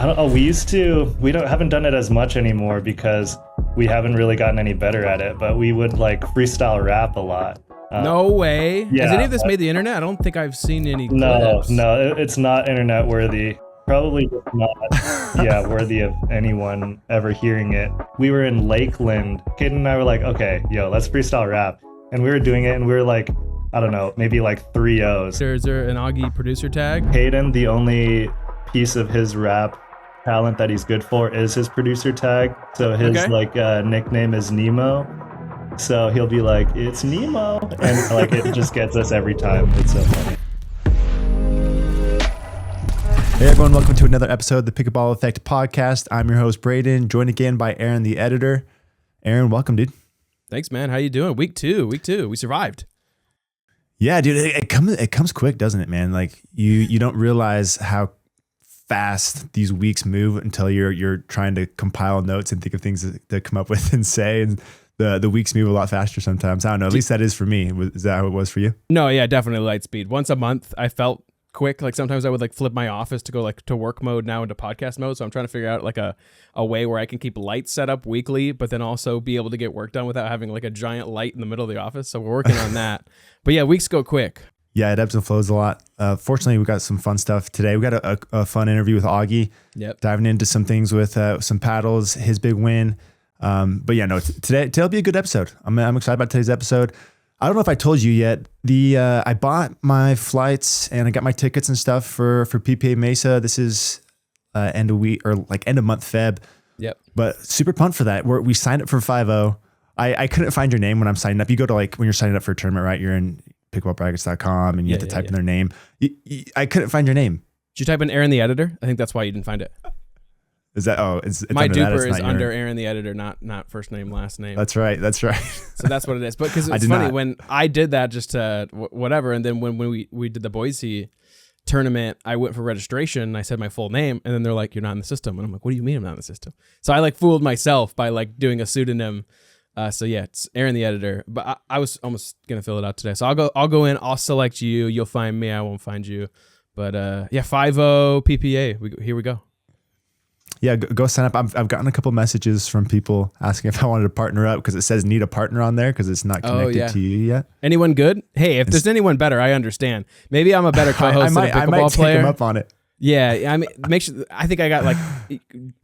I don't know. We haven't done it as much anymore because we haven't really gotten any better at it, but we would like freestyle rap a lot. No way. Yeah, Has any of this made the internet? I don't think I've seen any No, clips. it's not internet worthy. Probably just not worthy of anyone ever hearing it. We were in Lakeland. Kaden and I were like, okay, let's freestyle rap. And we were doing it and we were like, I don't know, maybe like 3 O's. Is there an Augie producer tag? Kaden, the only piece of his rap talent that he's good for is his producer tag. So his nickname is Nemo. So he'll be like, it's Nemo. And like it just gets us every time. It's so funny. Hey everyone, welcome to another episode of the Pickleball Effect podcast. I'm your host, Braden, joined again by Aaron, the editor. Aaron, welcome, dude. Thanks, man. How you doing? Week two. We survived. Yeah, dude, it comes quick, doesn't it, man? Like you don't realize how fast these weeks move until you're trying to compile notes and think of things to come up with and say. And the weeks move a lot faster sometimes. I don't know. At least that is for me. Is that how it was for you? No, yeah, definitely light speed. Once a month, I felt quick. Like sometimes I would like flip my office to go like to work mode now into podcast mode. So I'm trying to figure out like a way where I can keep lights set up weekly, but then also be able to get work done without having like a giant light in the middle of the office. So we're working on that. But yeah, weeks go quick. Yeah, it ebbs and flows a lot. Fortunately, we got some fun stuff today. We got a fun interview with Augie. Yep. Diving into some things with some paddles, his big win. But yeah, no, today'll be a good episode. I'm excited about today's episode. I don't know if I told you yet. I bought my flights and I got my tickets and stuff for PPA Mesa. This is end of week or like end of month Feb. Yep. But super pumped for that. We signed up for 5-0. I couldn't find your name when I'm signing up. You go to like when you're signing up for a tournament, right? You're in pickleballbrackets.com and you have to type in their name. I couldn't find your name. Did you type in Aaron the editor? I think that's why you didn't find it. Is that it's my under duper that. is under Aaron the editor, not first name, last name. That's right. So that's what it is. But because it's funny when I did that just to whatever, and then when we did the Boise tournament, I went for registration and I said my full name, and then they're like, "You're not in the system," and I'm like, "What do you mean I'm not in the system?" So I like fooled myself by like doing a pseudonym. So yeah, it's Aaron the editor. But I was almost gonna fill it out today. So I'll go in. I'll select you. You'll find me. I won't find you. But yeah, 5-0 PPA. Here we go. Yeah, go sign up. I've gotten a couple messages from people asking if I wanted to partner up because it says need a partner on there because it's not connected to you yet. Anyone good? Hey, if there's anyone better, I understand. Maybe I'm a better co-host than a pickleball I might player. take him up on it. Yeah, I mean, make sure. I think I got like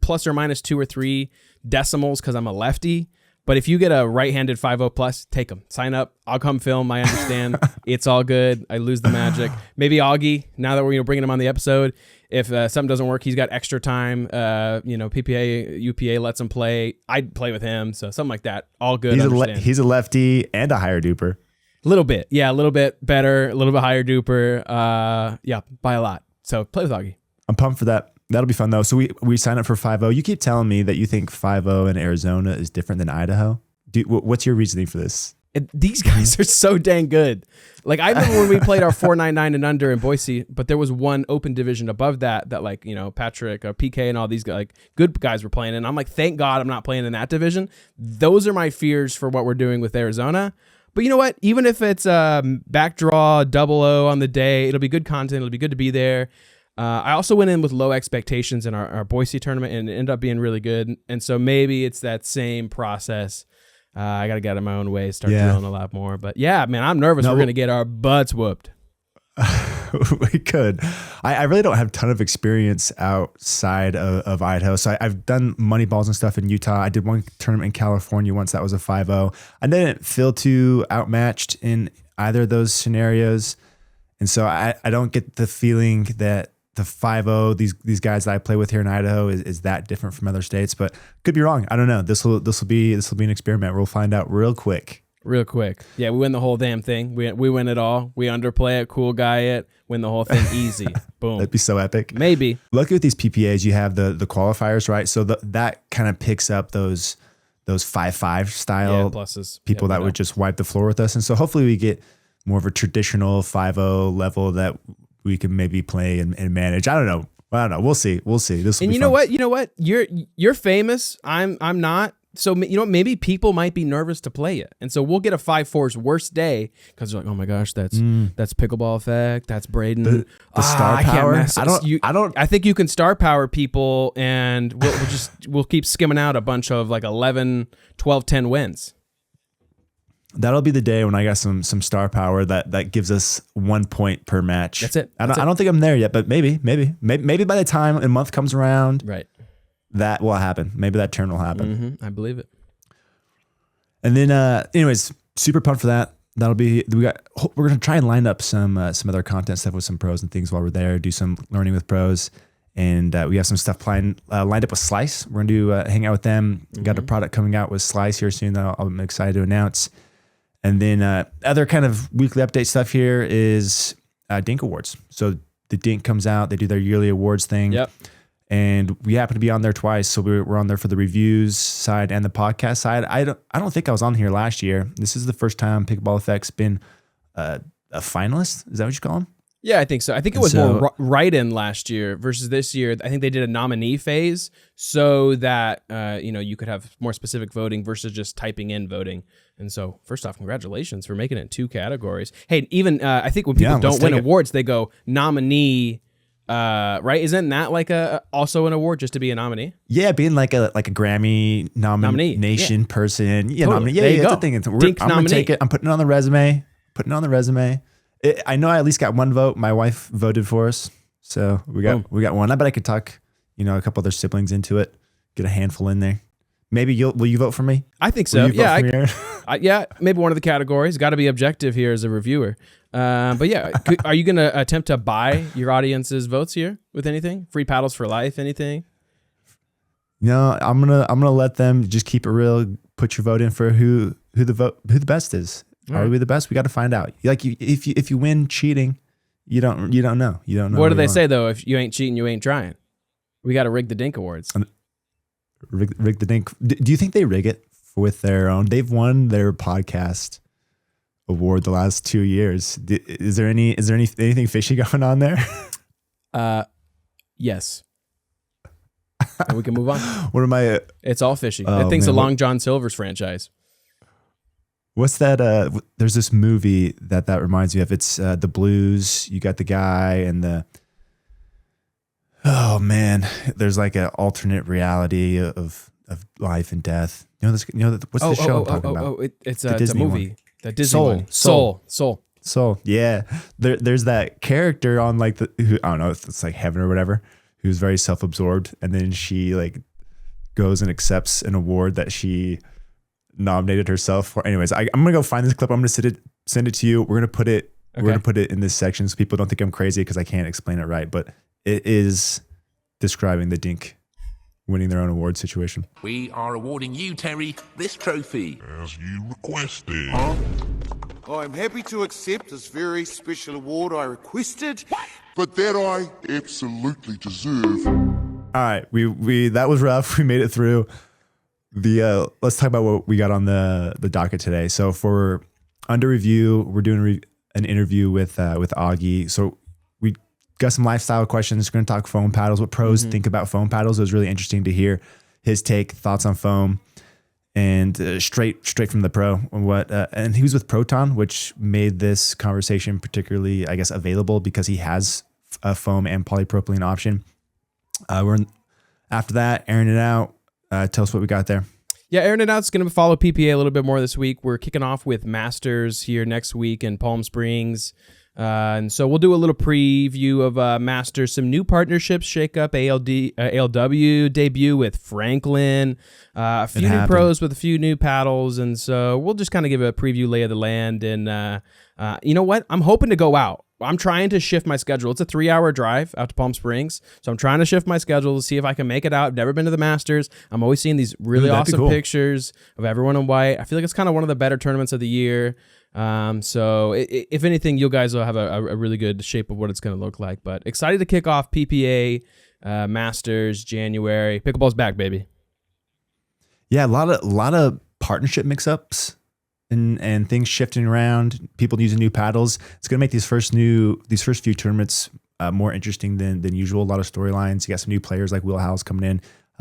plus or minus 2 or 3 decimals because I'm a lefty. But if you get a right-handed 5-0 plus, take them. Sign up. I'll come film. I understand. It's all good. I lose the magic. Maybe Augie, now that we're bringing him on the episode, if something doesn't work, he's got extra time. PPA, UPA lets him play. I'd play with him. So something like that. All good. He's a lefty and a higher duper. A little bit. Yeah, a little bit better. A little bit higher duper. Yeah, by a lot. So play with Augie. I'm pumped for that. That'll be fun though. So we sign up for 5-0. You keep telling me that you think 5-0 in Arizona is different than Idaho. What's your reasoning for this? These guys are so dang good. Like I remember when we played our 499 and under in Boise, but there was one open division above that like, Patrick, PK and all these guys, like good guys were playing. And I'm like, thank God I'm not playing in that division. Those are my fears for what we're doing with Arizona. But you know what? Even if it's back draw, 0-0 on the day, it'll be good content. It'll be good to be there. I also went in with low expectations in our Boise tournament and it ended up being really good. And so maybe it's that same process. I got to get out of my own way, start drilling a lot more. But yeah, man, I'm nervous. We're going to get our butts whooped. We could. I really don't have a ton of experience outside of Idaho. So I've done money balls and stuff in Utah. I did one tournament in California once. That was a 5-0. I didn't feel too outmatched in either of those scenarios. And so I don't get the feeling that the 5-0, these guys that I play with here in Idaho is that different from other states, but could be wrong. I don't know. This will be an experiment. We'll find out real quick. Yeah, we win the whole damn thing. We win it all. We underplay it, cool guy it, win the whole thing easy. Boom. That'd be so epic. Maybe. Lucky with these PPAs, you have the qualifiers, right? So that kind of picks up those 5-5 style pluses. People that would just wipe the floor with us. And so hopefully we get more of a traditional 5-0 level that we can maybe play and manage. I don't know. We'll see. This will be fun. You know what? You're famous. I'm not. So maybe people might be nervous to play it, and so we'll get a 5-4's worst day because they're like, oh my gosh, that's pickleball effect, that's Braden, the star power. I think you can star power people, and we'll keep skimming out a bunch of like 11, 12, 10 wins. That'll be the day when I got some star power that gives us 1 point per match. That's it. I don't think I'm there yet, but maybe by the time a month comes around, right, that will happen. Maybe that turn will happen. I believe it. And then, anyways, super pumped for that. We're gonna try and line up some other content stuff with some pros and things while we're there. Do some learning with pros, and we have some stuff lined up with Slice. We're gonna do hang out with them. Got a product coming out with Slice here soon that I'm excited to announce. And then other kind of weekly update stuff here is Dink Awards. So the Dink comes out, they do their yearly awards thing. Yep. And we happen to be on there twice. So we're on there for the reviews side and the podcast side. I don't think I was on here last year. This is the first time Pickleball Effect's been a finalist. Is that what you call them? Yeah, I think so. I think it was more write-in last year versus this year. I think they did a nominee phase so that you could have more specific voting versus just typing in voting. And so, first off, congratulations for making it in 2 categories. Hey, even I think when people don't win awards, they go nominee. Right? Isn't that like also an award just to be a nominee? Yeah, being like a Grammy nomination person. Yeah, totally. nominee. Yeah, it's a thing. I'm gonna take it. I'm putting it on the resume. I know I at least got 1 vote. My wife voted for us, so we got 1. I bet I could talk, a couple other siblings into it. Get a handful in there. Maybe will you vote for me? I think so. Yeah, maybe one of the categories. Got to be objective here as a reviewer. But yeah, are you going to attempt to buy your audience's votes here with anything? Free paddles for life? Anything? No, I'm gonna let them just keep it real. Put your vote in for who the best is. Are we the best? We got to find out. Like if you win cheating, you don't know. You don't know. What do they say though? If you ain't cheating, you ain't trying. We got to rig the Dink Awards. Rig the Dink. Do you think they rig it with their own? They've won their podcast award the last 2 years. Is there anything fishy going on there? Yes. And we can move on. What am I? It's all fishy. That thing's a Long John Silver's franchise. What's that? There's this movie that reminds me of. It's the Blues. You got the guy and the. Oh man, there's like an alternate reality of life and death. What's the show I'm talking about? It's a movie. The Disney one. Soul. Yeah, there's that character on like who I don't know if it's like heaven or whatever, who's very self-absorbed, and then she like goes and accepts an award that she nominated herself for. Anyways, I'm gonna go find this clip. I'm gonna send it to you. We're gonna put it in this section so people don't think I'm crazy because I can't explain it right, but it is describing the Dink winning their own award situation. We are awarding you, Terry, this trophy. As you requested. I'm happy to accept this very special award I requested. But that I absolutely deserve. All right, we that was rough. We made it through. Let's talk about what we got on the docket today. So for under review, we're doing an interview with Augie. So we got some lifestyle questions. We're going to talk foam paddles, what pros think about foam paddles. It was really interesting to hear his thoughts on foam, and straight from the pro. And he was with Proton, which made this conversation particularly, I guess, available because he has a foam and polypropylene option. After that, airing it out. Tell us what we got there. Yeah, airing it out is going to follow PPA a little bit more this week. We're kicking off with Masters here next week in Palm Springs. And so we'll do a little preview of Masters, some new partnerships, shake up ALW debut with Franklin, a few new pros with a few new paddles. And so we'll just kind of give a preview lay of the land. And you know what? I'm hoping to go out. I'm trying to shift my schedule. It's a 3-hour drive out to Palm Springs. So I'm trying to shift my schedule to see if I can make it out. I've never been to the Masters. I'm always seeing these really awesome pictures of everyone in white. I feel like it's kind of one of the better tournaments of the year. So if anything, you guys will have a really good shape of what it's going to look like. But excited to kick off PPA Masters January. Pickleball's back, baby. Yeah, a lot of partnership mix-ups and things shifting around. People using new paddles. It's going to make these first few tournaments more interesting than usual. A lot of storylines. You got some new players like Will Howells coming in.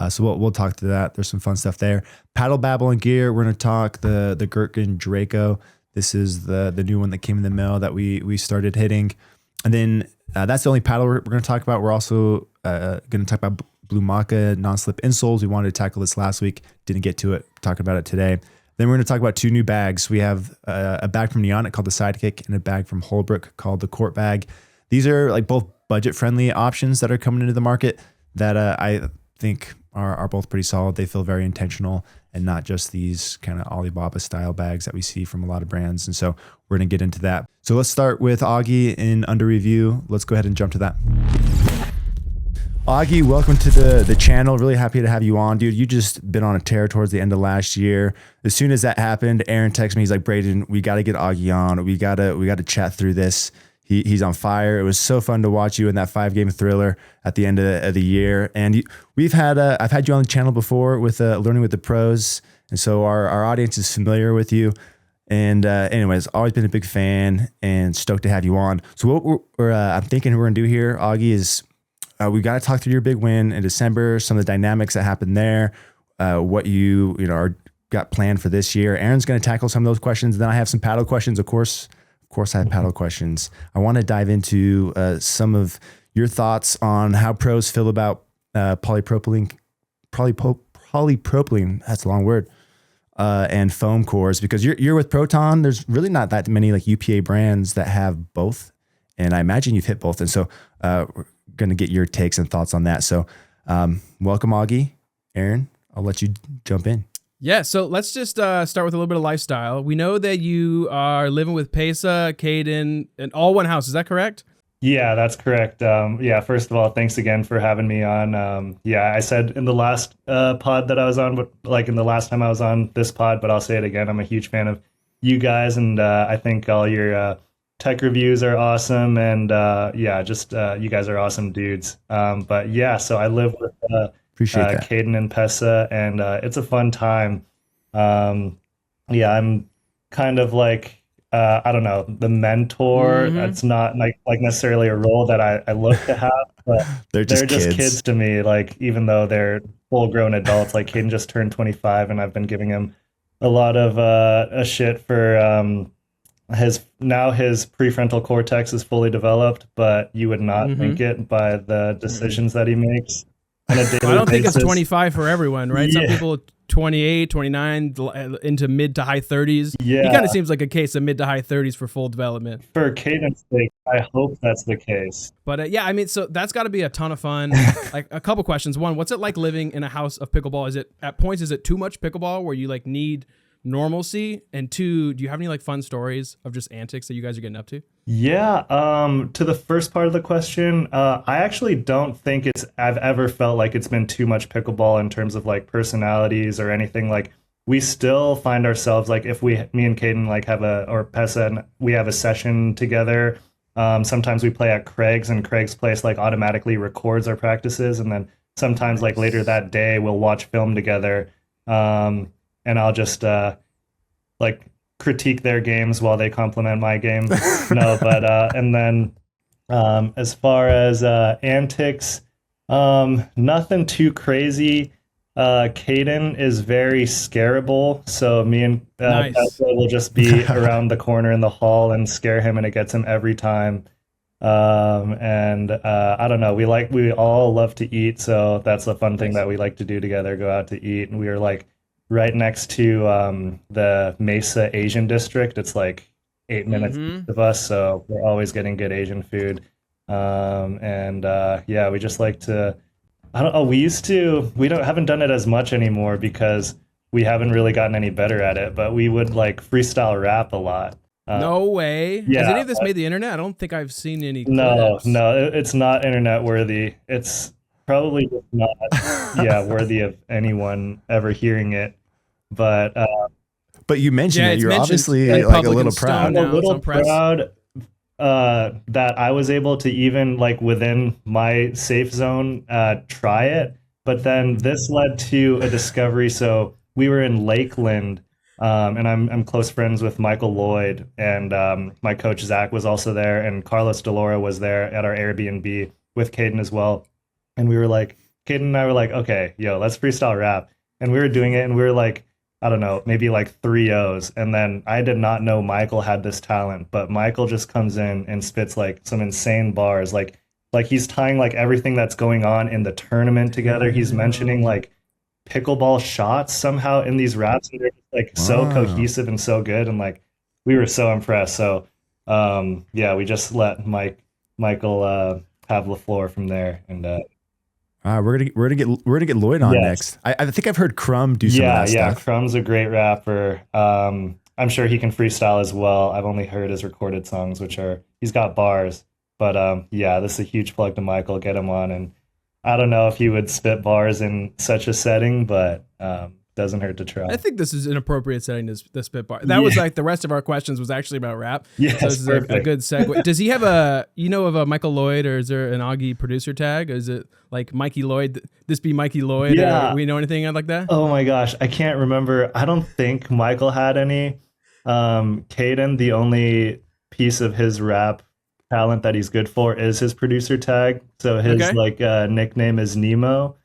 So we'll talk to that. There's some fun stuff there. Paddle, Babble, and gear. We're going to talk the Gherkin Draco. This is the new one that came in the mail that we started hitting. And then that's the only paddle we're going to talk about. We're also going to talk about Blumaka non-slip insoles. We wanted to tackle this last week. Didn't get to it. Talking about it today. Then we're going to talk about 2 new bags. We have a bag from Neonic called the Sidekick and a bag from Holbrook called the Court bag. These are like both budget-friendly options that are coming into the market that I think are both pretty solid. They feel very intentional and not just these kind of Alibaba style bags that we see from a lot of brands. And so we're going to get into that. So let's start with Augie in under review. Let's go ahead and jump to that. Augie, welcome to the channel. Really happy to have you on, dude. You just been on a tear towards the end of last year. As soon as that happened, Aaron texted me. He's like, Braden, we got to get Augie on. We got to chat through this. He's on fire. It was so fun to watch you in that 5-game thriller at the end of the year. And I've had you on the channel before with Learning with the Pros. And so our audience is familiar with you. And anyways, always been a big fan and stoked to have you on. So what I'm thinking we're going to do here, Augie, is we got to talk through your big win in December, some of the dynamics that happened there, what you are got planned for this year. Aaron's going to tackle some of those questions. And then I have some paddle questions, of course. Of course, I have paddle questions. I want to dive into some of your thoughts on how pros feel about polypropylene. That's a long word. And foam cores, because you're with Proton. There's really not that many like UPA brands that have both, and I imagine you've hit both. And so we're going to get your takes and thoughts on that. So welcome, Augie. Aaron, I'll let you jump in. Yeah, so let's just start with a little bit of lifestyle. We know that you are living with Pesa, Caden, and all one house. Is that correct? Yeah, that's correct. Yeah, first of all, thanks again for having me on. Yeah, I said in the last pod that I was on, but like in the last time I was on this pod, but I'll say it again. I'm a huge fan of you guys, and I think all your tech reviews are awesome. And yeah, just you guys are awesome dudes. But yeah, so I live with Appreciate that. Caden and Pesa, and it's a fun time. Yeah, I'm kind of like, I don't know, the mentor. That's not like necessarily a role that I look to have, but they're just kids to me. Like, even though they're full grown adults, like Caden just turned 25 and I've been giving him a lot of a shit for his prefrontal cortex is fully developed, but you would not think it by the decisions that he makes. I don't think it's 25 for everyone, right? Yeah. Some people 28, 29, into mid to high 30s. Yeah. He kind of seems like a case of mid to high 30s for full development. For Caden's sake, I hope that's the case. But yeah, I mean, so that's got to be a ton of fun. Like a couple questions. One, what's it like living in a house of pickleball? Is it too much pickleball where you like need normalcy? And 2, do you have any like fun stories of just antics that you guys are getting up to? Yeah, to the first part of the question, I actually don't think I've ever felt like it's been too much pickleball in terms of like personalities or anything. Like, we still find ourselves like, if me and Caden like or Pesa, and we have a session together, sometimes we play at Craig's, and Craig's place like automatically records our practices, and then sometimes like later that day we'll watch film together, and I'll just like critique their games while they compliment my game. No, but and then as far as antics, nothing too crazy. Caden is very scarable, so me and nice. will just be around the corner in the hall and scare him, and it gets him every time. And I don't know, we all love to eat, so that's a fun thing that we like to do together, go out to eat. And we are like right next to the Mesa Asian district. It's like 8 minutes of us, so we're always getting good Asian food. And yeah, we just like to, I don't know, we haven't done it as much anymore because we haven't really gotten any better at it, but we would like freestyle rap a lot. No way. Yeah, has any of this made the internet? I don't think I've seen any clips. No, it's not internet worthy. It's probably just not worthy of anyone ever hearing it. But you mentioned it. You're obviously like a little proud. I'm a little proud that I was able to, even like within my safe zone, try it. But then this led to a discovery. So we were in Lakeland, and I'm close friends with Michael Lloyd, and my coach Zach was also there, and Carlos Delora was there at our Airbnb with Caden as well. And we were like, Kid and I were like, okay, yo, let's freestyle rap. And we were doing it, and we were like, I don't know, maybe like 3 O's. And then I did not know Michael had this talent, but Michael just comes in and spits like some insane bars. Like he's tying like everything that's going on in the tournament together. He's mentioning like pickleball shots somehow in these raps, and they're just like so Wow. cohesive and so good. And like we were so impressed. So yeah, we just let Michael have the floor from there. And We're gonna get Lloyd on Yes. next. I think I've heard Crumb do some of that yeah, stuff. Crumb's a great rapper. I'm sure he can freestyle as well. I've only heard his recorded songs, he's got bars. But yeah, this is a huge plug to Michael. Get him on. And I don't know if he would spit bars in such a setting, but doesn't hurt to try. I think this is an appropriate setting to spit bar. That was like the rest of our questions was actually about rap. Yes, so this is a perfect. good segue. Does he have of a Michael Lloyd, or is there an Augie producer tag? Or is it like Mikey Lloyd? This be Mikey Lloyd? Yeah. We know anything like that? Oh my gosh, I can't remember. I don't think Michael had any. Caden, the only piece of his rap talent that he's good for is his producer tag. So his nickname is Nemo.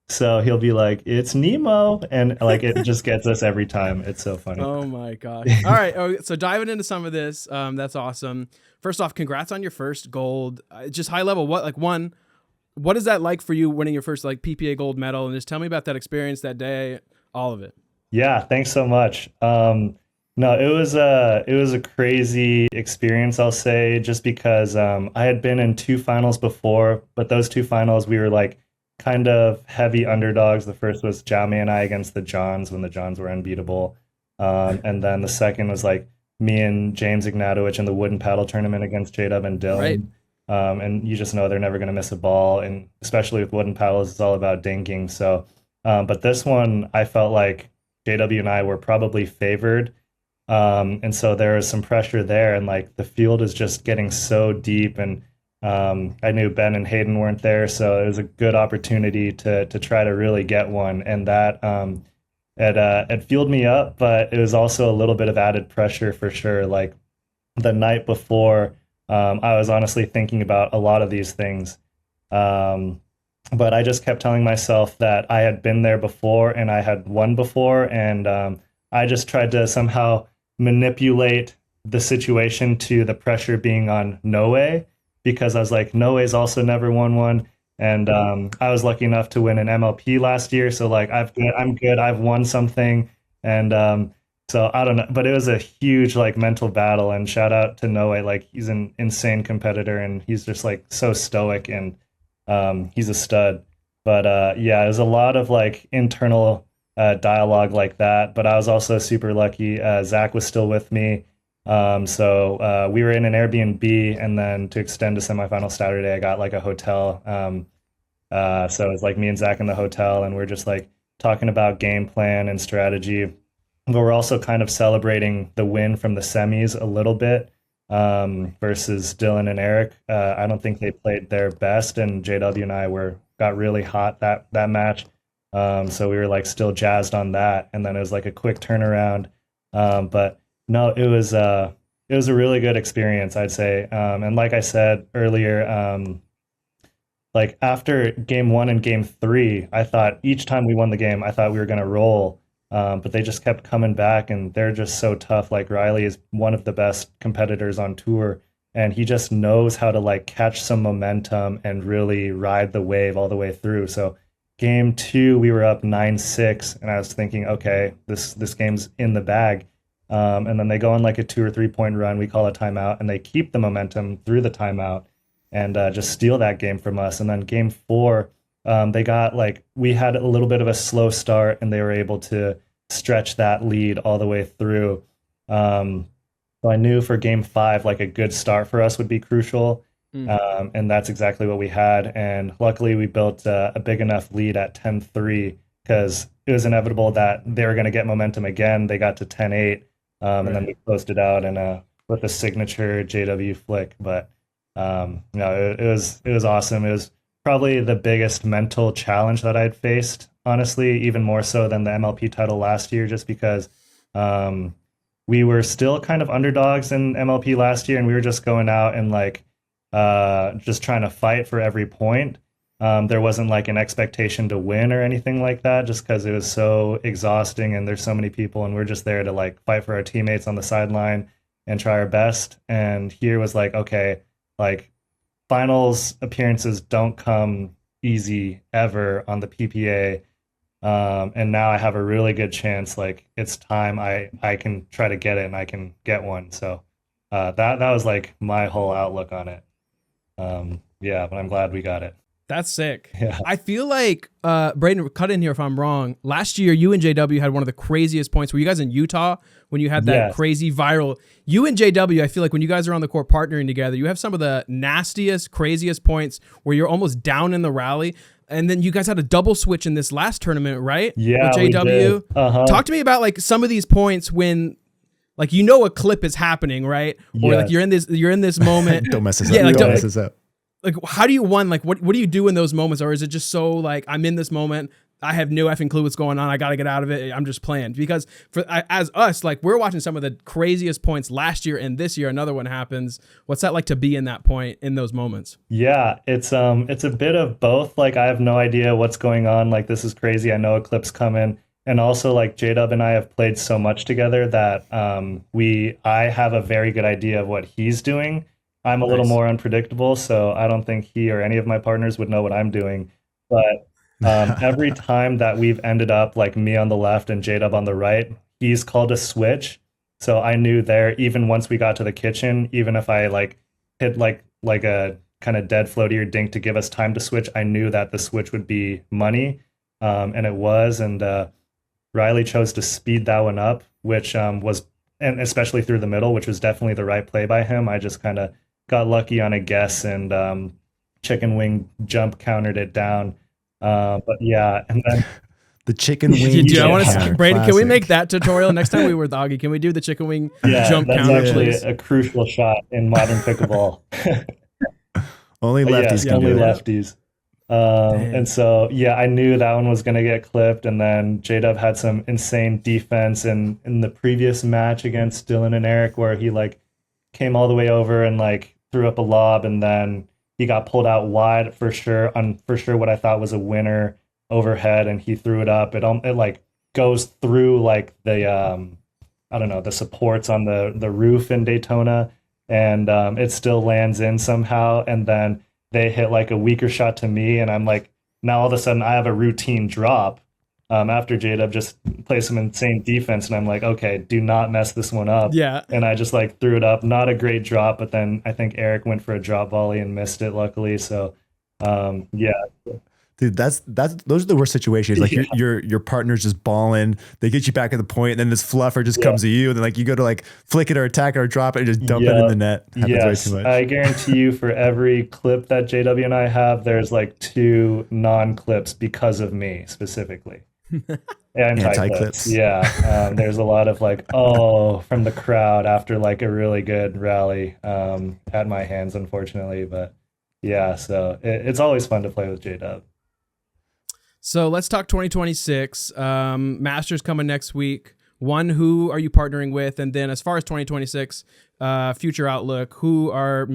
So he'll be like, "It's Nemo," and like it just gets us every time. It's so funny. Oh my gosh. All right. So diving into some of this, that's awesome. First off, congrats on your first gold. Just high level, what is that like for you winning your first like PPA gold medal? And just tell me about that experience that day, all of it. Yeah, thanks so much. No, it was a crazy experience, I'll say, just because I had been in 2 finals before, but those 2 finals we were like kind of heavy underdogs. The first was Jaume and I against the Johns when the Johns were unbeatable. And then the second was like me and James Ignatowicz in the wooden paddle tournament against J-Dub and Dylan. Right. And you just know they're never going to miss a ball. And especially with wooden paddles, it's all about dinking. So, but this one, I felt like JW and I were probably favored. And so there was some pressure there. And like the field is just getting so deep. And I knew Ben and Hayden weren't there. So it was a good opportunity to try to really get one. And that it fueled me up, but it was also a little bit of added pressure for sure. Like the night before, I was honestly thinking about a lot of these things. But I just kept telling myself that I had been there before and I had won before. And I just tried to somehow manipulate the situation to the pressure being on Noe, because I was like, Noe's also never won one. And I was lucky enough to win an MLP last year. So like, I'm good. I've won something. And so I don't know, but it was a huge like mental battle, and shout out to Noe. Like he's an insane competitor and he's just like so stoic, and he's a stud. But yeah, it was a lot of like internal dialogue like that. But I was also super lucky. Zach was still with me. So we were in an Airbnb, and then to extend to semifinal Saturday, I got like a hotel. So it was like me and Zach in the hotel, and we're just like talking about game plan and strategy. But we're also kind of celebrating the win from the semis a little bit versus Dylan and Eric. I don't think they played their best, and JW and I got really hot that match. So we were like still jazzed on that, and then it was like a quick turnaround. But no, it was a really good experience, I'd say. And like I said earlier, like after game 1 and game 3, I thought each time we won the game, I thought we were going to roll. But they just kept coming back, and they're just so tough. Like Riley is one of the best competitors on tour, and he just knows how to like catch some momentum and really ride the wave all the way through. So game 2, we were up 9-6, and I was thinking, okay, this game's in the bag. And then they go on like a 2 or 3 point run. We call a timeout, and they keep the momentum through the timeout and just steal that game from us. And then game 4, they got like, we had a little bit of a slow start, and they were able to stretch that lead all the way through. So I knew for game 5, like a good start for us would be crucial. And that's exactly what we had. And luckily we built a big enough lead at 10-3, because it was inevitable that they were going to get momentum again. They got to 10-8. And then we closed it out and with a signature JW flick. But no, it was awesome. It was probably the biggest mental challenge that I'd faced, honestly, even more so than the MLP title last year, just because we were still kind of underdogs in MLP last year, and we were just going out and like just trying to fight for every point. There wasn't like an expectation to win or anything like that, just because it was so exhausting and there's so many people and we're just there to like fight for our teammates on the sideline and try our best. And here was like, okay, like finals appearances don't come easy ever on the PPA. And now I have a really good chance. Like it's time I can try to get it and I can get one. So that was like my whole outlook on it. Yeah, but I'm glad we got it. That's sick. Yeah. I feel like, Braden, cut in here if I'm wrong. Last year, you and JW had one of the craziest points. Were you guys in Utah when you had that Yes. crazy viral? You and JW, I feel like when you guys are on the court partnering together, you have some of the nastiest, craziest points where you're almost down in the rally. And then you guys had a double switch in this last tournament, right? Yeah, With we JW. did. Uh-huh. Talk to me about like some of these points when, like, you know, a clip is happening, right? Or like Yes. you're in this moment. Don't mess this Yeah, up. like, Don't don't- mess this up. Like, how do you like what do you do in those moments? Or is it just so like, I'm in this moment, I have no effing clue what's going on, I got to get out of it, I'm just playing? Because as us, like, we're watching some of the craziest points last year, and this year another one happens. What's that like to be in that point in those moments? Yeah, it's a bit of both. Like I have no idea what's going on. Like this is crazy. I know a clip's coming. And also like J-Dub and I have played so much together that I have a very good idea of what he's doing. I'm a little more unpredictable, so I don't think he or any of my partners would know what I'm doing. But every time that we've ended up like me on the left and J-Dub on the right, he's called a switch. So I knew there, even once we got to the kitchen, even if I like hit like a kind of dead floaty or dink to give us time to switch, I knew that the switch would be money. And it was. And Riley chose to speed that one up, which was, and especially through the middle, which was definitely the right play by him. I just kind of got lucky on a guess and chicken wing jump countered it down. But yeah, and then The chicken wing. Dude, I want to, counter. Braden, can we Classic. make that tutorial next time we were with Augie? Can we do the chicken wing yeah, jump that's counter, actually please? a crucial shot in modern pickleball. Only But lefties yes, can only do it. lefties. And so, yeah, I knew that one was going to get clipped. And then J-Dub had some insane defense in the previous match against Dylan and Eric, where he like came all the way over and like threw up a lob, and then he got pulled out wide for sure what I thought was a winner overhead, and he threw it up. It like goes through like the I don't know, the supports on the roof in Daytona, and it still lands in somehow, and then they hit like a weaker shot to me, and I'm like, now all of a sudden I have a routine drop after J-Dub just plays some insane defense, and I'm like, okay, do not mess this one up. Yeah. And I just like threw it up, not a great drop, but then I think Eric went for a drop volley and missed it luckily. So yeah. Dude, those are the worst situations. Like Yeah. your partner's just balling, they get you back at the point, and then this fluffer just comes to you, and then like you go to like flick it or attack it or drop it and just dump it in the net. Happens Yes, way too much. I guarantee you for every clip that JW and I have, there's like 2 non-clips because of me specifically. Anti-clips. Anti-clips. Yeah. There's a lot of like, oh, from the crowd after like a really good rally at my hands, unfortunately. But yeah, so it's always fun to play with J-Dub. So let's talk 2026. Masters coming next week. One, who are you partnering with? And then as far as 2026, future outlook, do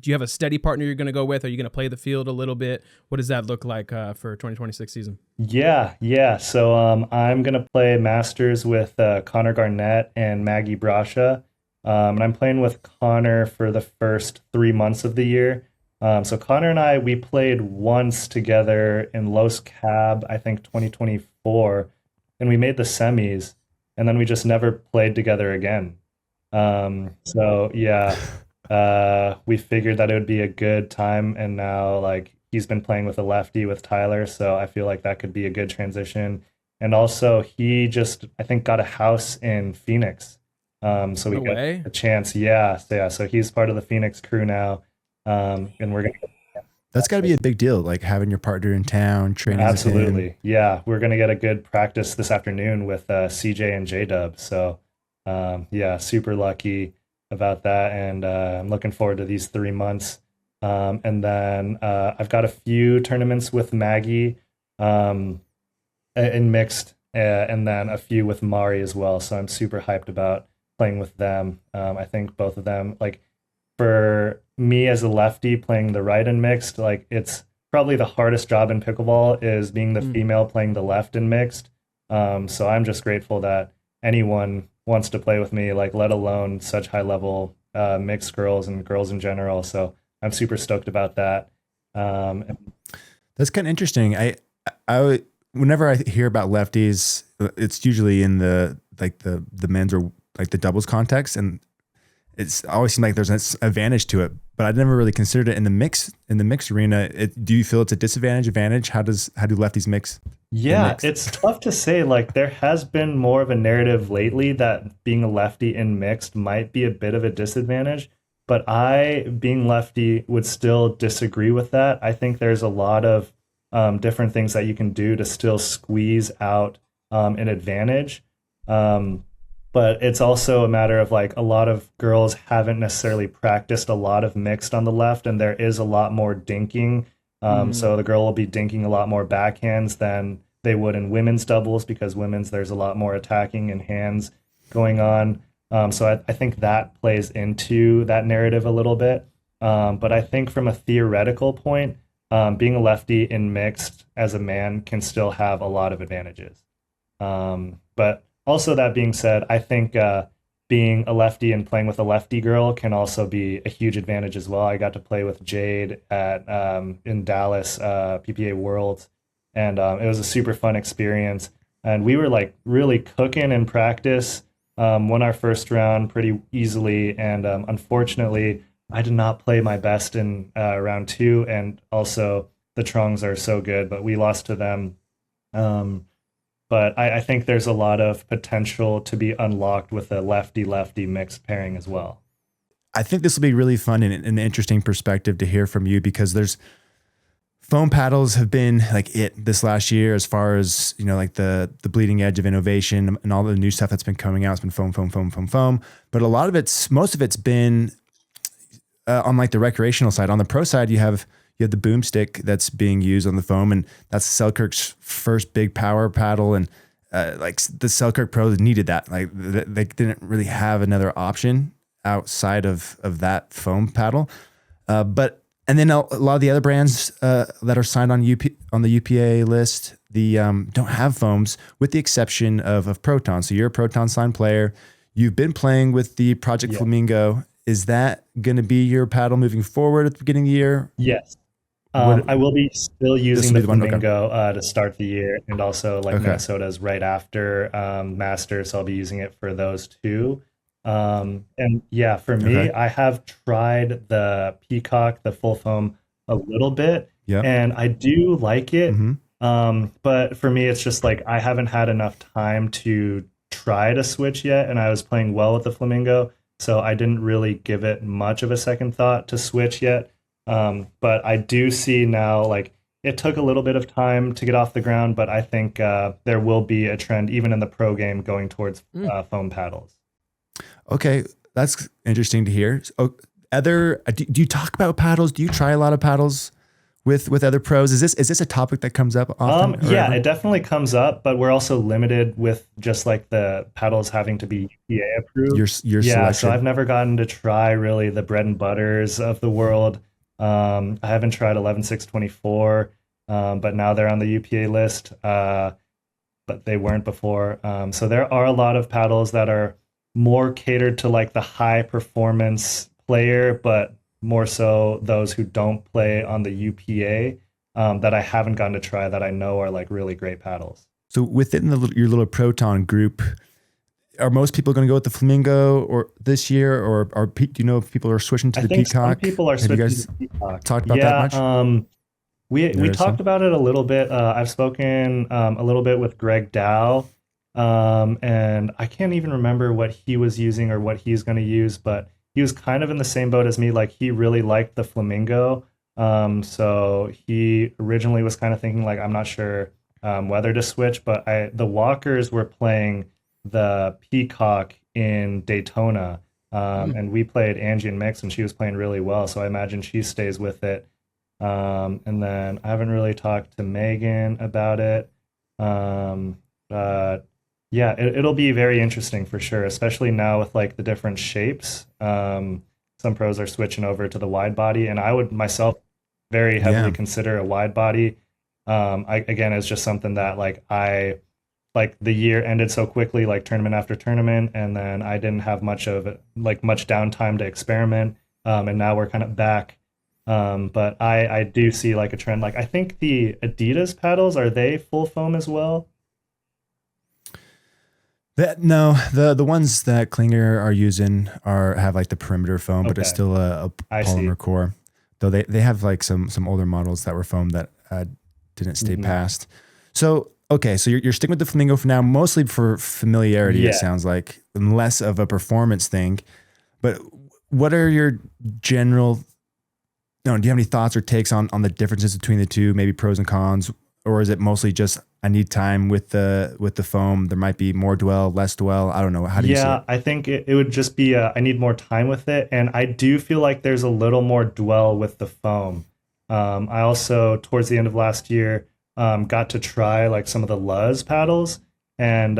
you have a steady partner you're going to go with? Are you going to play the field a little bit? What does that look like for 2026 season? Yeah. So I'm going to play Masters with Connor Garnett and Maggie Brasha. And I'm playing with Connor for the first 3 months of the year. So Connor and I, we played once together in Los Cab, I think 2024, and we made the semis, and then we just never played together again. So yeah, we figured that it would be a good time, and now like he's been playing with a lefty with Tyler, so I feel like that could be a good transition. And also he just, I think, got a house in Phoenix. So we got a chance. Yeah. So he's part of the Phoenix crew now. And we're going to, That's got to be a big deal, like having your partner in town, training with him. absolutely. Yeah. We're going to get a good practice this afternoon with CJ and J-Dub. So yeah, super lucky about that. And I'm looking forward to these 3 months. And then I've got a few tournaments with Maggie in mixed, and then a few with Mari as well. So I'm super hyped about playing with them. I think both of them, like for me as a lefty playing the right and mixed, like it's probably the hardest job in pickleball is being the female playing the left in mixed. So I'm just grateful that anyone wants to play with me, like let alone such high level mixed girls and girls in general. So I'm super stoked about that. That's kind of interesting. I whenever I hear about lefties, it's usually in the men's or like the doubles context, and it's always seemed like there's an advantage to it. But I'd never really considered it in the mixed arena. Do you feel it's a disadvantage, advantage? How do lefties mix? Yeah, it's tough to say. Like there has been more of a narrative lately that being a lefty in mixed might be a bit of a disadvantage. But I, being lefty, would still disagree with that. I think there's a lot of different things that you can do to still squeeze out an advantage. But it's also a matter of like a lot of girls haven't necessarily practiced a lot of mixed on the left, and there is a lot more dinking. So the girl will be dinking a lot more backhands than they would in women's doubles, because women's there's a lot more attacking and hands going on. So I think that plays into that narrative a little bit. But I think from a theoretical point, being a lefty in mixed as a man can still have a lot of advantages. But also, that being said, I think being a lefty and playing with a lefty girl can also be a huge advantage as well. I got to play with Jade at in Dallas, PPA Worlds, and it was a super fun experience. And we were like really cooking in practice, won our first round pretty easily, and unfortunately, I did not play my best in round 2, and also the Trongs are so good, but we lost to them. But I think there's a lot of potential to be unlocked with a lefty-lefty mixed pairing as well. I think this will be really fun and an interesting perspective to hear from you, because there's foam paddles have been like it this last year as far as, you know, like the bleeding edge of innovation and all the new stuff that's been coming out. It's been foam. But most of it's been on like the recreational side. On the pro side, you have the boomstick that's being used on the foam, and that's Selkirk's first big power paddle. And like the Selkirk pros needed that. Like they didn't really have another option outside of that foam paddle. And then a lot of the other brands that are signed on the UPA list, don't have foams, with the exception of Proton. So you're a Proton signed player. You've been playing with the Project Flamingo. Is that going to be your paddle moving forward at the beginning of the year? Yes. I will be still using the Flamingo to start the year, and also like Minnesota's right after Masters, so I'll be using it for those two. And yeah, for me, I have tried the Peacock, the full foam, a little bit, and I do like it. But for me, it's just like I haven't had enough time to try to switch yet, and I was playing well with the Flamingo, so I didn't really give it much of a second thought to switch yet. But I do see now, like, it took a little bit of time to get off the ground, but I think there will be a trend even in the pro game going towards foam paddles. Okay, that's interesting to hear. So, do you talk about paddles? Do you try a lot of paddles with other pros? Is this a topic that comes up often? Yeah, it definitely comes up, but we're also limited with just like the paddles having to be UPA approved. Your selection. So I've never gotten to try really the bread and butters of the world. I haven't tried 11.624, but now they're on the UPA list, but they weren't before. So there are a lot of paddles that are more catered to like the high performance player, but more so those who don't play on the UPA that I haven't gotten to try that I know are like really great paddles. So within your little Proton group, are most people going to go with the Flamingo or this year, or do you know if people are switching to the Peacock? Some people are switching to the Peacock. Talked about that much? We talked about it a little bit. I've spoken a little bit with Greg Dow, and I can't even remember what he was using or what he's going to use, but he was kind of in the same boat as me. Like, he really liked the Flamingo. So he originally was kind of thinking, like, I'm not sure whether to switch, but the Walkers were playing the Peacock in Daytona, and we played Angie and Mix, and she was playing really well, so I imagine she stays with it. And then I haven't really talked to Megan about it, but yeah, it'll be very interesting for sure, especially now with like the different shapes. Some pros are switching over to the wide body, and I would myself very heavily Yeah. consider a wide body. Again, it's just something that like the year ended so quickly, like tournament after tournament, and then I didn't have much downtime to experiment. And now we're kind of back. But I do see like a trend. Like I think the Adidas paddles, are they full foam as well? No, the ones that Klinger are using have like the perimeter foam, but it's Okay. still a I see. polymer core. Though they have like some older models that were foam that didn't stay Mhm. past. So okay, so you're sticking with the Flamingo for now, mostly for familiarity. Yeah. It sounds like, and less of a performance thing. But what are your general? No, do you have any thoughts or takes on the differences between the two? Maybe pros and cons, or is it mostly just I need time with the foam? There might be more dwell, less dwell. I don't know. How do you see it? I think it would just be I need more time with it, and I do feel like there's a little more dwell with the foam. I also towards the end of last year got to try like some of the Luz paddles, and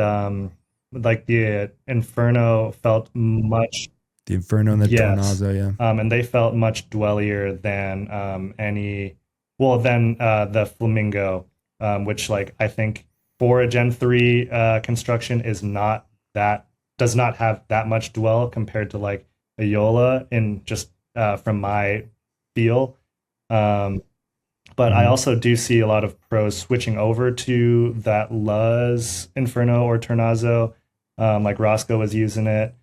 like the Inferno felt much The Inferno and the yes, Tornado, yeah. and they felt much dwellier than the Flamingo, which like I think for a Gen 3 construction does not have that much dwell compared to like a Yola in just from my feel. But I also do see a lot of pros switching over to that Luz Inferno or Tornado, like Roscoe was using it.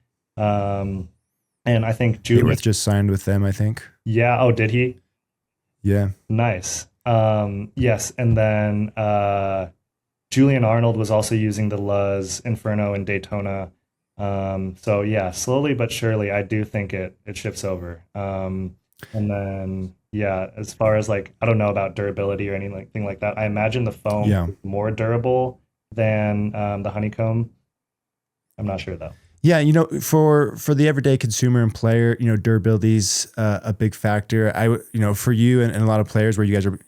And I think Julian, Hayworth just signed with them, I think. yeah. Oh, did he? Yeah. Nice. Yes. And then Julian Arnold was also using the Luz Inferno in Daytona. So yeah, slowly but surely, I do think it shifts over. And then yeah, as far as like I don't know about durability or anything like that. I imagine the foam is more durable than the honeycomb. I'm not sure though. Yeah, for the everyday consumer and player, durability's a big factor. For you and a lot of players where you guys are,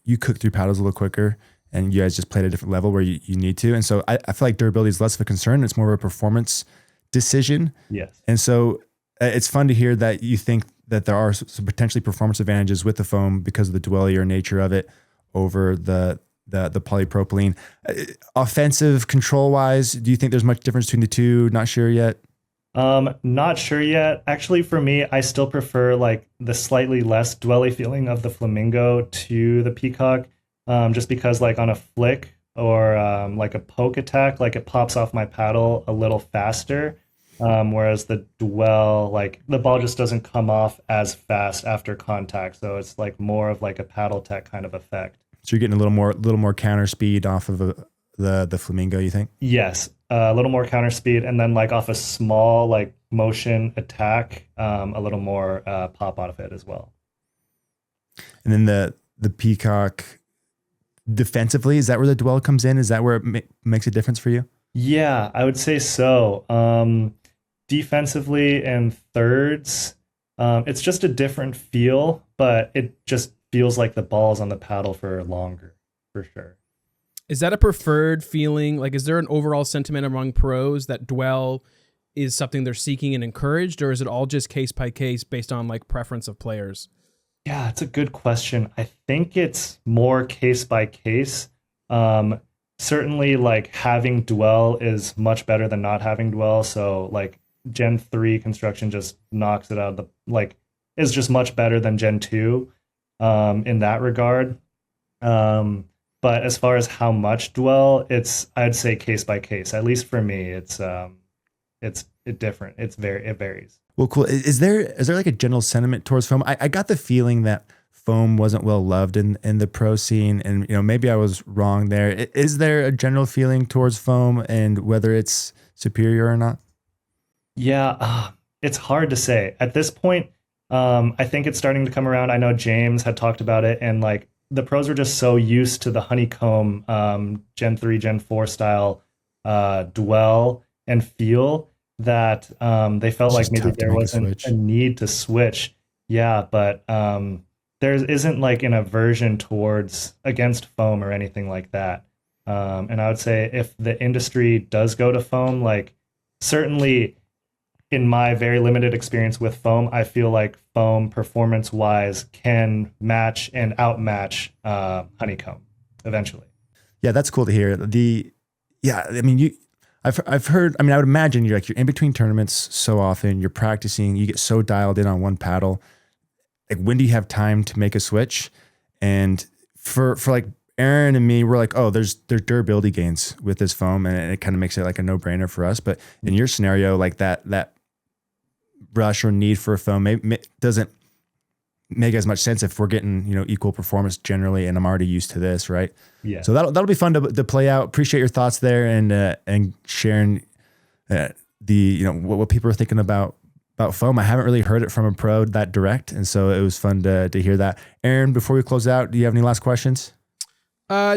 you cook through paddles a little quicker and you guys just play at a different level where you need to. And so I feel like durability is less of a concern. It's more of a performance decision. Yes. And so it's fun to hear that you think that there are some potentially performance advantages with the foam because of the dwellier nature of it over the polypropylene. Offensive control wise, do you think there's much difference between the two? Not sure yet. Not sure yet. Actually, for me, I still prefer like the slightly less dwelly feeling of the Flamingo to the Peacock, just because like on a flick or like a poke attack, like it pops off my paddle a little faster. Whereas the dwell, like the ball just doesn't come off as fast after contact. So it's like more of like a paddle tech kind of effect. So you're getting a little more counter speed off of the Flamingo, you think? Yes, a little more counter speed, and then like off a small like motion attack, a little more pop out of it as well. And then the Peacock defensively, is that where the dwell comes in? Is that where it makes a difference for you? Yeah, I would say so. Defensively and thirds, it's just a different feel, but it just feels like the ball's on the paddle for longer, for sure. Is that a preferred feeling? Like, is there an overall sentiment among pros that dwell is something they're seeking and encouraged, or is it all just case by case based on like preference of players? Yeah, it's a good question. I think it's more case by case. Certainly, like having dwell is much better than not having dwell. So, like Gen 3 construction just knocks it out of the is just much better than Gen 2 in that regard. But as far as how much dwell, I'd say case by case. At least for me, it's different. It varies. Well, cool. Is there like a general sentiment towards foam? I got the feeling that foam wasn't well loved in the pro scene, and maybe I was wrong there. Is there a general feeling towards foam and whether it's superior or not? Yeah, it's hard to say at this point. I think it's starting to come around. I know James had talked about it, and like the pros are just so used to the honeycomb Gen 3, Gen 4 style dwell and feel that they felt like maybe there wasn't a need to switch. Yeah, but there isn't like an aversion against foam or anything like that. And I would say if the industry does go to foam, like certainly in my very limited experience with foam, I feel like foam performance wise can match and outmatch honeycomb eventually. Yeah, that's cool to hear. I mean, I've heard, I mean, I would imagine you're in between tournaments so often, you're practicing, you get so dialed in on one paddle. Like, when do you have time to make a switch? And for like Aaron and me, we're like, oh, there's durability gains with this foam, and it kind of makes it like a no-brainer for us. But in your scenario, like that rush or need for a foam doesn't make as much sense if we're getting, equal performance generally, and I'm already used to this, right? Yeah. So that'll be fun to play out. Appreciate your thoughts there and sharing what people are thinking about foam. I haven't really heard it from a pro that direct, and so it was fun to hear that. Aaron, before we close out, do you have any last questions?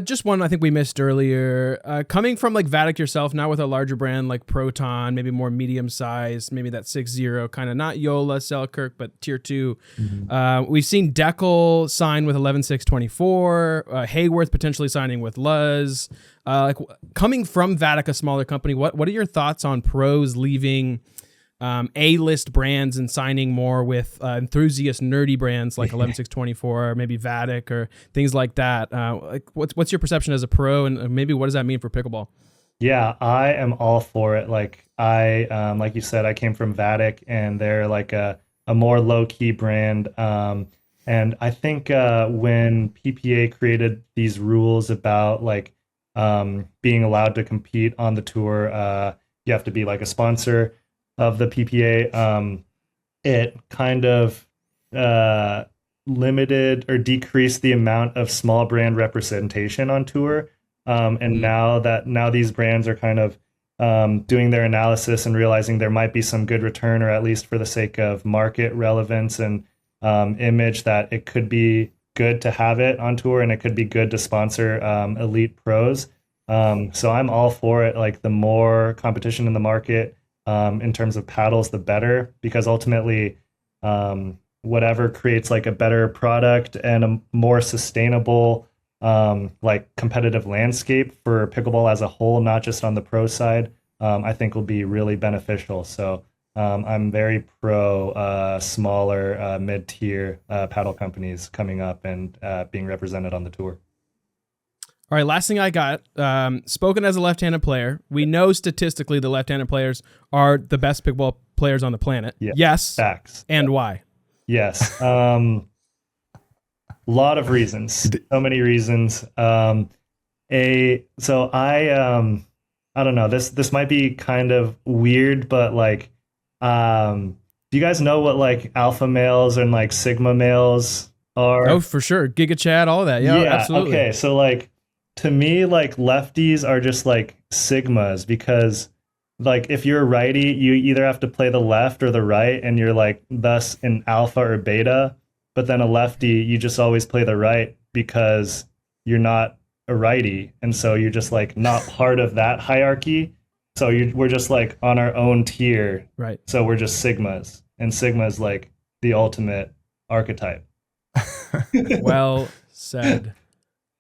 Just one I think we missed earlier. Coming from like Vatic yourself, now with a larger brand like Proton, maybe more medium size, maybe that 6-0 kind of, not Yola, Selkirk, but tier 2. Mm-hmm. We've seen Deckel sign with 11.624, Hayworth potentially signing with Luz. Coming from Vatic, a smaller company, what are your thoughts on pros leaving A-list brands and signing more with enthusiast nerdy brands like 11.624, maybe Vatic or things like that? What's your perception as a pro, and maybe what does that mean for pickleball? Yeah, I am all for it. Like like you said, I came from Vatic, and they're like a more low key brand. And I think when PPA created these rules about like being allowed to compete on the tour, you have to be like a sponsor of the PPA, it kind of limited or decreased the amount of small brand representation on tour. And now these brands are kind of doing their analysis and realizing there might be some good return, or at least for the sake of market relevance and image, that it could be good to have it on tour, and it could be good to sponsor elite pros. So I'm all for it. Like, the more competition in the market, in terms of paddles, the better, because ultimately whatever creates like a better product and a more sustainable like competitive landscape for pickleball as a whole, not just on the pro side, I think will be really beneficial. So I'm very pro smaller mid-tier paddle companies coming up and being represented on the tour. All right, last thing I got, spoken as a left-handed player, we know statistically the left-handed players are the best pickleball players on the planet. Yeah. Yes. Facts. And why? Yes. Lot of reasons. So many reasons. So I don't know, this might be kind of weird, but like, do you guys know what like alpha males and like sigma males are? Oh, for sure. Giga Chad, all of that. Yeah, absolutely. Okay. So like, to me, like, lefties are just like sigmas, because like if you're a righty, you either have to play the left or the right, and you're like thus an alpha or beta. But then a lefty, you just always play the right because you're not a righty, and so you're just like not part of that hierarchy. So we're just like on our own tier, right? So we're just sigmas, and sigma's like the ultimate archetype. Well said.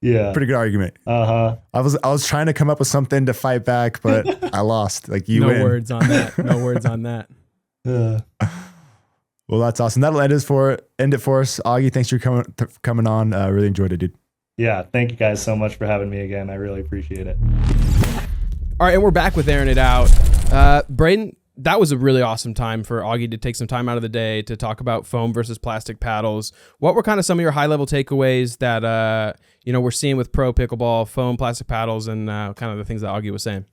Yeah, pretty good argument. I was trying to come up with something to fight back, but I lost. Like, you no win. words on that. No words on that. Well, that's awesome. That'll end it for us. Augie, thanks for coming on. Really enjoyed it, dude. Yeah, thank you guys so much for having me again. I really appreciate it. All right, and we're back with Airing It Out. Braden, that was a really awesome time for Augie to take some time out of the day to talk about foam versus plastic paddles. What were kind of some of your high-level takeaways that we're seeing with pro pickleball, foam, plastic paddles, and kind of the things that Augie was saying?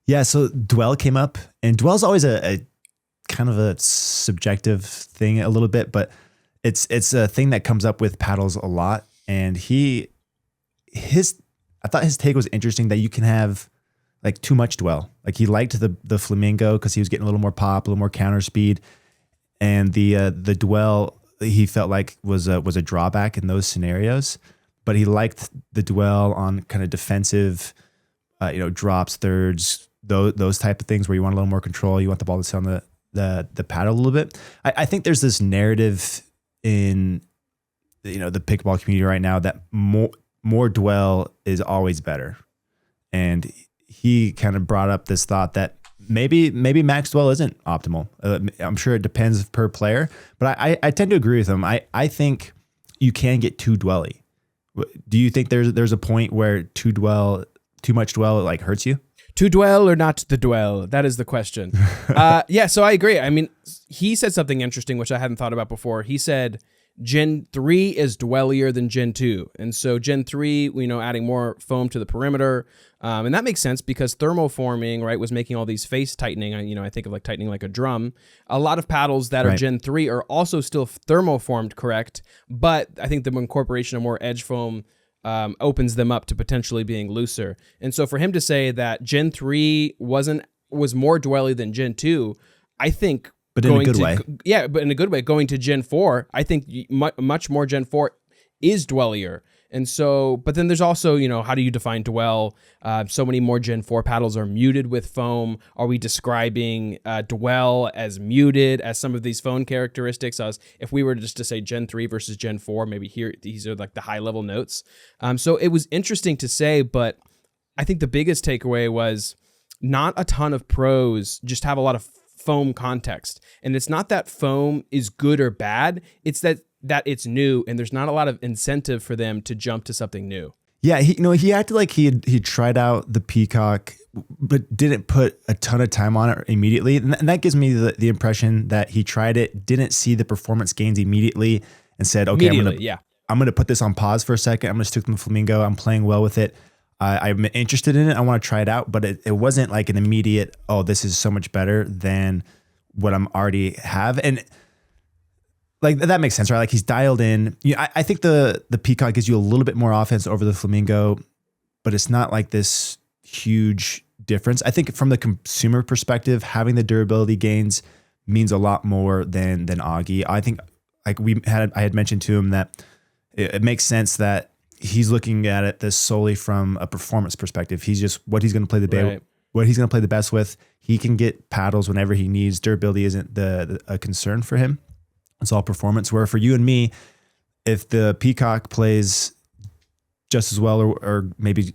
Yeah, so Dwell came up, and Dwell's always a kind of a subjective thing a little bit, but it's a thing that comes up with paddles a lot. And I thought his take was interesting, that you can have like too much dwell. Like, he liked the flamingo because he was getting a little more pop, a little more counter speed, and the dwell he felt like was a drawback in those scenarios. But he liked the dwell on kind of defensive, drops, thirds, those type of things where you want a little more control. You want the ball to sit on the paddle a little bit. I think there's this narrative in the pickleball community right now that more dwell is always better, and he kind of brought up this thought that maybe max dwell isn't optimal. I'm sure it depends per player, but I tend to agree with him. I think you can get too dwelly. Do you think there's a point where too much dwell like hurts you? To dwell or not to dwell? That is the question. Yeah, so I agree. I mean, he said something interesting, which I hadn't thought about before. He said Gen 3 is dwellier than Gen 2. And so Gen 3, adding more foam to the perimeter. And that makes sense because thermoforming, right, was making all these face tightening. I think of like tightening like a drum. A lot of paddles that are Gen 3 are also still thermoformed, correct? But I think the incorporation of more edge foam opens them up to potentially being looser. And so for him to say that Gen 3 was more dwelly than Gen 2, I think... But in a good way. Yeah, but in a good way. Going to Gen 4, I think much more Gen 4 is dwellier. And so, but then there's also, how do you define dwell? So many more Gen 4 paddles are muted with foam. Are we describing dwell as muted as some of these foam characteristics? As if we were just to say Gen 3 versus Gen 4, maybe here, these are like the high level notes. So it was interesting to say, but I think the biggest takeaway was not a ton of pros just have a lot of foam context. And it's not that foam is good or bad. It's that it's new and there's not a lot of incentive for them to jump to something new. Yeah, he acted like he tried out the Peacock, but didn't put a ton of time on it immediately. And that gives me the impression that he tried it, didn't see the performance gains immediately, and said, okay, I'm going to put this on pause for a second. I'm going to stick to the Flamingo. I'm playing well with it. I'm interested in it. I want to try it out, but it wasn't like an immediate, oh, this is so much better than what I'm already have. And like, that makes sense, right? Like he's dialed in. I think the Peacock gives you a little bit more offense over the Flamingo, but it's not like this huge difference. I think from the consumer perspective, having the durability gains means a lot more than Augie. I think like I had mentioned to him that it makes sense that he's looking at it this solely from a performance perspective. He's just what he's going to play what he's going to play the best with. He can get paddles whenever he needs. Durability isn't a concern for him. It's all performance. Where for you and me, if the Peacock plays just as well or maybe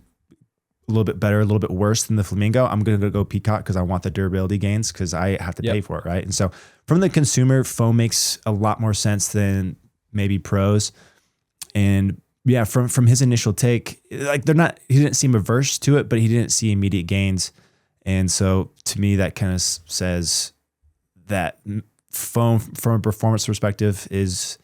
a little bit better, a little bit worse than the Flamingo, I'm going to go Peacock because I want the durability gains because I have to pay for it, right? And so from the consumer, foam makes a lot more sense than maybe pros. And yeah, from his initial take, like he didn't seem averse to it, but he didn't see immediate gains. And so to me, that kind of says that foam from a performance perspective is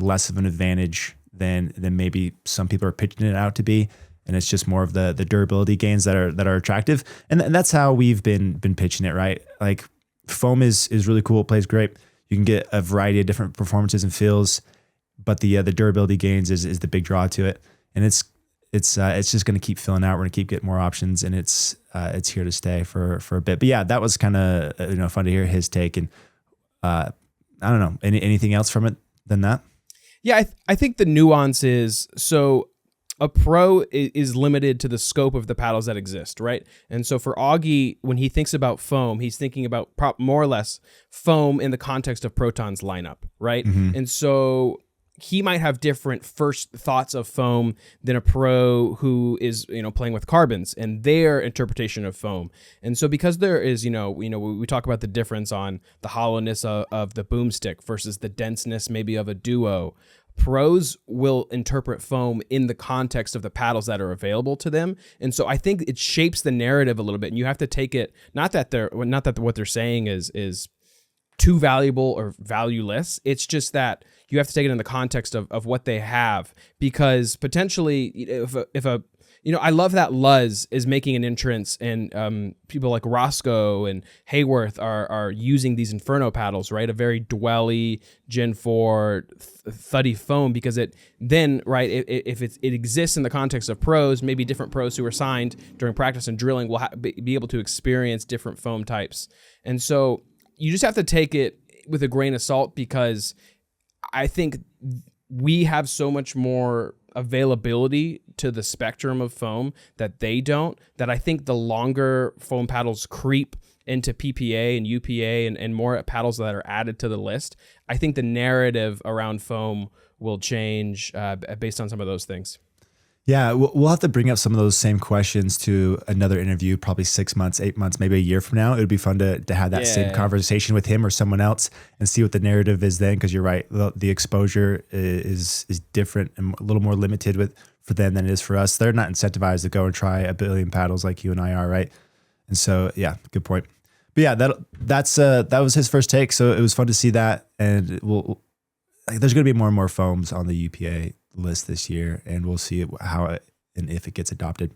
less of an advantage than maybe some people are pitching it out to be. And it's just more of the durability gains that are attractive. And that's how we've been pitching it, right? Like foam is really cool. It plays great. You can get a variety of different performances and feels, but the durability gains is the big draw to it. And it's just going to keep filling out. We're going to keep getting more options, and it's here to stay for a bit. But yeah, that was kind of fun to hear his take. And I don't know, anything else from it than that? Yeah, I think the nuance is, so a pro is limited to the scope of the paddles that exist, right? And so for Augie, when he thinks about foam, he's thinking about more or less foam in the context of Proton's lineup, right? Mm-hmm. And so he might have different first thoughts of foam than a pro who is, playing with carbons and their interpretation of foam. And so because there is, we talk about the difference on the hollowness of the boomstick versus the denseness maybe of a duo. Pros will interpret foam in the context of the paddles that are available to them. And so I think it shapes the narrative a little bit, and you have to take it, not that what they're saying is too valuable or valueless. It's just that you have to take it in the context of what they have, because potentially if a I love that Luz is making an entrance, and people like Roscoe and Hayworth are using these Inferno paddles, right? A very dwelly Gen 4 thuddy foam, because it then, right, if it exists in the context of pros, maybe different pros who are signed during practice and drilling will be able to experience different foam types. And so you just have to take it with a grain of salt, because I think we have so much more availability to the spectrum of foam that they don't, that I think the longer foam paddles creep into PPA and UPA and more paddles that are added to the list, I think the narrative around foam will change based on some of those things. Yeah, we'll have to bring up some of those same questions to another interview, probably 6 months, 8 months, maybe a year from now. It would be fun to have that same conversation with him or someone else and see what the narrative is then. Because you're right, the exposure is different and a little more limited for them than it is for us. They're not incentivized to go and try a billion paddles like you and I are, right? And so, yeah, good point. But yeah, that was his first take. So it was fun to see that, and there's going to be more and more foams on the UPA list this year, and we'll see how and if it gets adopted.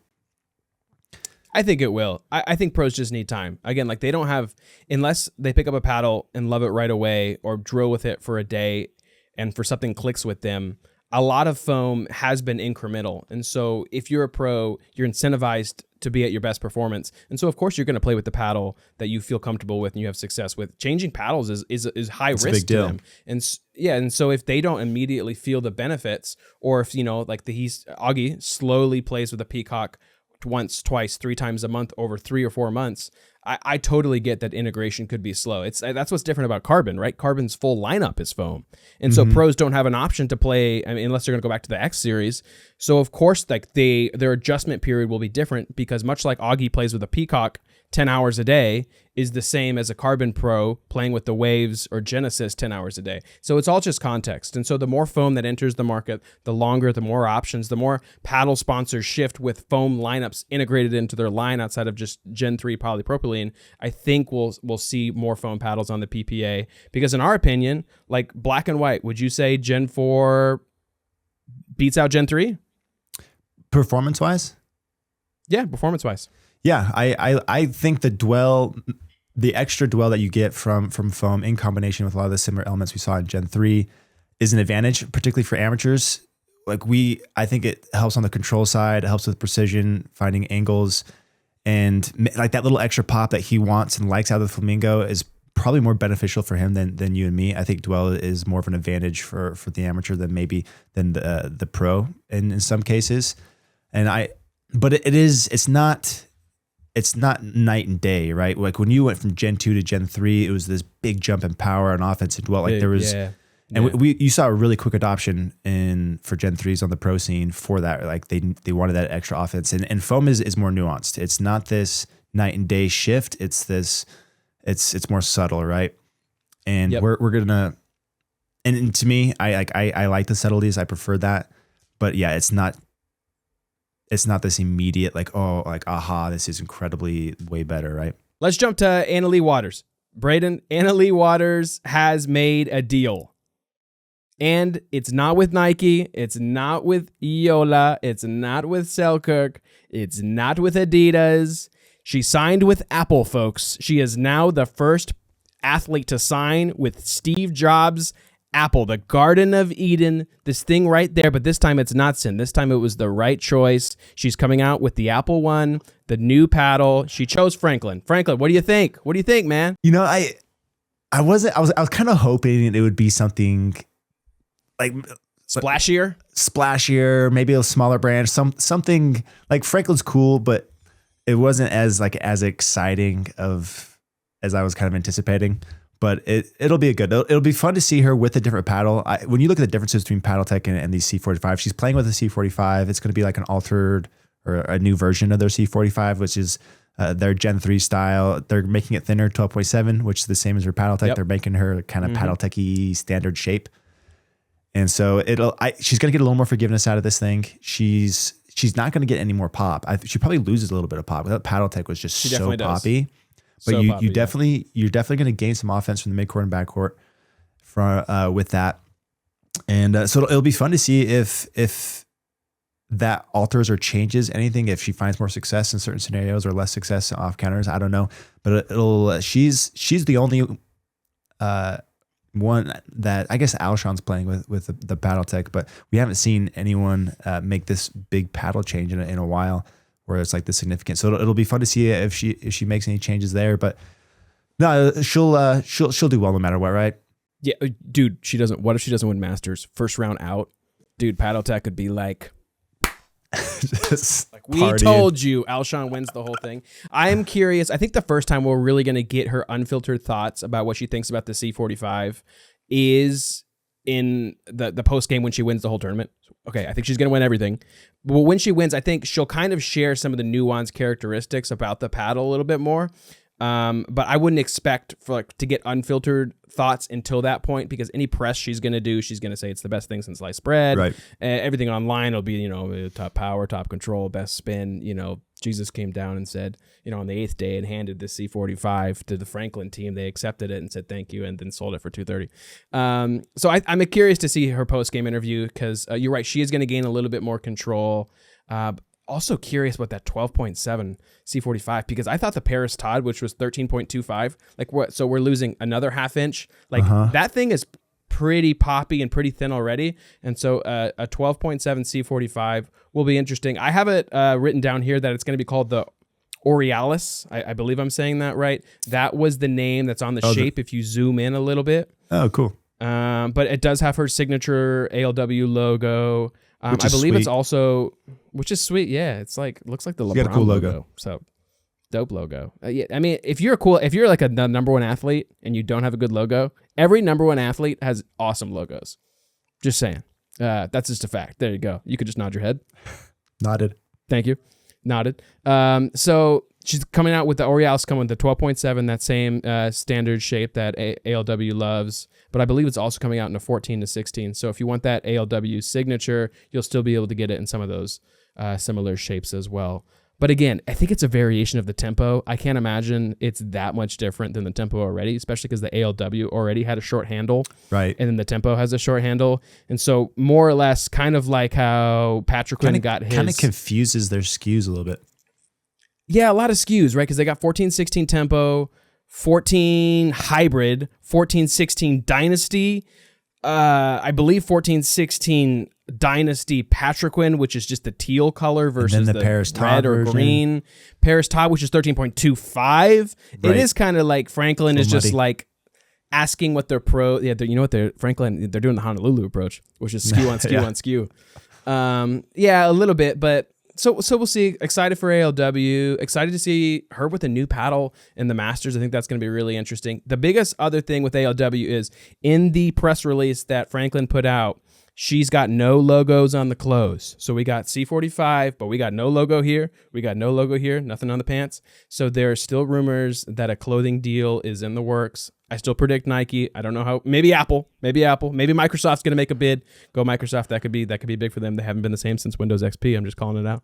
I think it will. I think pros just need time. Again, like they don't have, unless they pick up a paddle and love it right away or drill with it for a day and for something clicks with them, a lot of foam has been incremental. And so if you're a pro, you're incentivized to be at your best performance. And so of course you're going to play with the paddle that you feel comfortable with and you have success with. Changing paddles is high risk to them. And so if they don't immediately feel the benefits, or if, like Augie slowly plays with a Peacock once, twice, 3 times a month over 3 or 4 months, I totally get that integration could be slow. That's what's different about Carbon, right? Carbon's full lineup is foam. And so pros don't have an option to play, unless they're going to go back to the X series. So of course, like their adjustment period will be different, because much like Augie plays with a Peacock 10 hours a day is the same as a Carbon pro playing with the Waves or Genesis 10 hours a day. So it's all just context. And so the more foam that enters the market, the longer, the more options, the more paddle sponsors shift with foam lineups integrated into their line outside of just Gen 3 polypropylene, I think we'll see more foam paddles on the PPA. Because in our opinion, like black and white, would you say Gen 4 beats out Gen 3? Performance-wise? Yeah, performance-wise. Yeah, I think the extra dwell that you get from foam in combination with a lot of the similar elements we saw in Gen 3 is an advantage, particularly for amateurs. I think it helps on the control side, it helps with precision, finding angles, and like that little extra pop that he wants and likes out of the Flamingo is probably more beneficial for him than you and me. I think dwell is more of an advantage for the amateur than the pro in some cases. But it's not night and day, right? Like when you went from Gen 2 to Gen 3, it was this big jump in power and offense and dwell. Like there was, you saw a really quick adoption for Gen 3s on the pro scene for that. Like they wanted that extra offense, and foam is more nuanced. It's not this night and day shift. It's more subtle, right? And we're gonna, and to me, I like the subtleties. I prefer that, but yeah, it's not this immediate aha, this is incredibly way better, right? Let's jump to Leigh Waters. Braden, Leigh Waters has made a deal. And it's not with Nike, it's not with Yola, it's not with Selkirk, it's not with Adidas. She signed with Apple, folks. She is now the first athlete to sign with Steve Jobs' Apple, the Garden of Eden, this thing right there. But this time it's not sin. This time it was the right choice. She's coming out with the Apple One, the new paddle. She chose Franklin. Franklin, what do you think? What do you think, man? I was kind of hoping it would be something like splashier, maybe a smaller brand, something like Franklin's cool, but it wasn't as exciting as I was kind of anticipating. But it'll be it'll be fun to see her with a different paddle. When you look at the differences between Paddletech and these C45, she's playing with a C45. It's going to be like an altered or a new version of their C45, which is their Gen 3 style. They're making it thinner, 12.7, which is the same as her Paddletech. Yep. They're making her kind of Paddletech-y standard shape. And so she's going to get a little more forgiveness out of this thing. She's not going to get any more pop. She probably loses a little bit of pop. That Paddletech was just so poppy. But so you're definitely going to gain some offense from the midcourt and backcourt with that, and so it'll be fun to see if that alters or changes anything. If she finds more success in certain scenarios or less success off counters, I don't know. But she's the only one that I guess Alshon's playing with the Paddletech, but we haven't seen anyone make this big paddle change in a while, where it's like this significant. So it'll be fun to see if she makes any changes there. But no, she'll do well no matter what, right? Yeah, dude. What if she doesn't win Masters? First round out, dude. Paddletech could be like, we partying. Told you, Alshon wins the whole thing. I am curious. I think the first time we're really going to get her unfiltered thoughts about what she thinks about the C45 is in the post game when she wins the whole tournament. Okay, I think she's going to win everything. But when she wins, I think she'll kind of share some of the nuanced characteristics about the paddle a little bit more. But I wouldn't expect to get unfiltered thoughts until that point, because any press she's going to do, she's going to say it's the best thing since sliced bread. Right. Everything online will be, top power, top control, best spin. Jesus came down and said, on the 8th day and handed the C45 to the Franklin team. They accepted it and said thank you, and then sold it for $230. So I'm curious to see her post-game interview, because you're right, she is going to gain a little bit more control. Also curious about that 12.7 C45, because I thought the Paris Todd, which was 13.25, so we're losing another half inch. That thing is pretty poppy and pretty thin already. And so a 12.7 C45 will be interesting. I have it written down here that it's going to be called the Aurealis. I believe I'm saying that right. That was the name that's on the shape if you zoom in a little bit. Oh, cool. But it does have her signature ALW logo. I believe it's also, which is sweet. Yeah, it's looks like the LeBron got a cool logo. So dope logo. Yeah, I mean, if you're like a number one athlete and you don't have a good logo, every number one athlete has awesome logos. Just saying. That's just a fact. There you go. You could just nod your head. Nodded. Thank you. Nodded. So she's coming out with the Aurealis, coming with the 12.7, that same standard shape that ALW loves. But I believe it's also coming out in a 14 to 16. So if you want that ALW signature, you'll still be able to get it in some of those similar shapes as well. But again, I think it's a variation of the tempo. I can't imagine it's that much different than the tempo already, especially because the ALW already had a short handle. Right. And then the tempo has a short handle. And so more or less kind of like how Patrick Quinn got his. Kind of confuses their SKUs a little bit. Yeah, a lot of SKUs, right? Because they got 14-16 tempo, 14 hybrid, 14-16 dynasty. I believe 14-16 Dynasty Patriquin, which is just the teal color versus the Paris red Todd or version. green. Paris Todd, which is 13.25. Right. It is kind of like Franklin is just muddy. like asking what their pro. Yeah, you know what they're Franklin. They're doing the Honolulu approach, which is skew on skew on skew. Yeah, a little bit, but. So we'll see. Excited for ALW. Excited to see her with a new paddle in the Masters. I think that's going to be really interesting. The biggest other thing with ALW is in the press release that Franklin put out, she's got no logos on the clothes. So we got C45, but we got no logo here. We got no logo here. Nothing on the pants. So there are still rumors that a clothing deal is in the works. I still predict Nike. I don't know how. Maybe Apple. Maybe Microsoft's going to make a bid. Go Microsoft. That could be big for them. They haven't been the same since Windows XP. I'm just calling it out.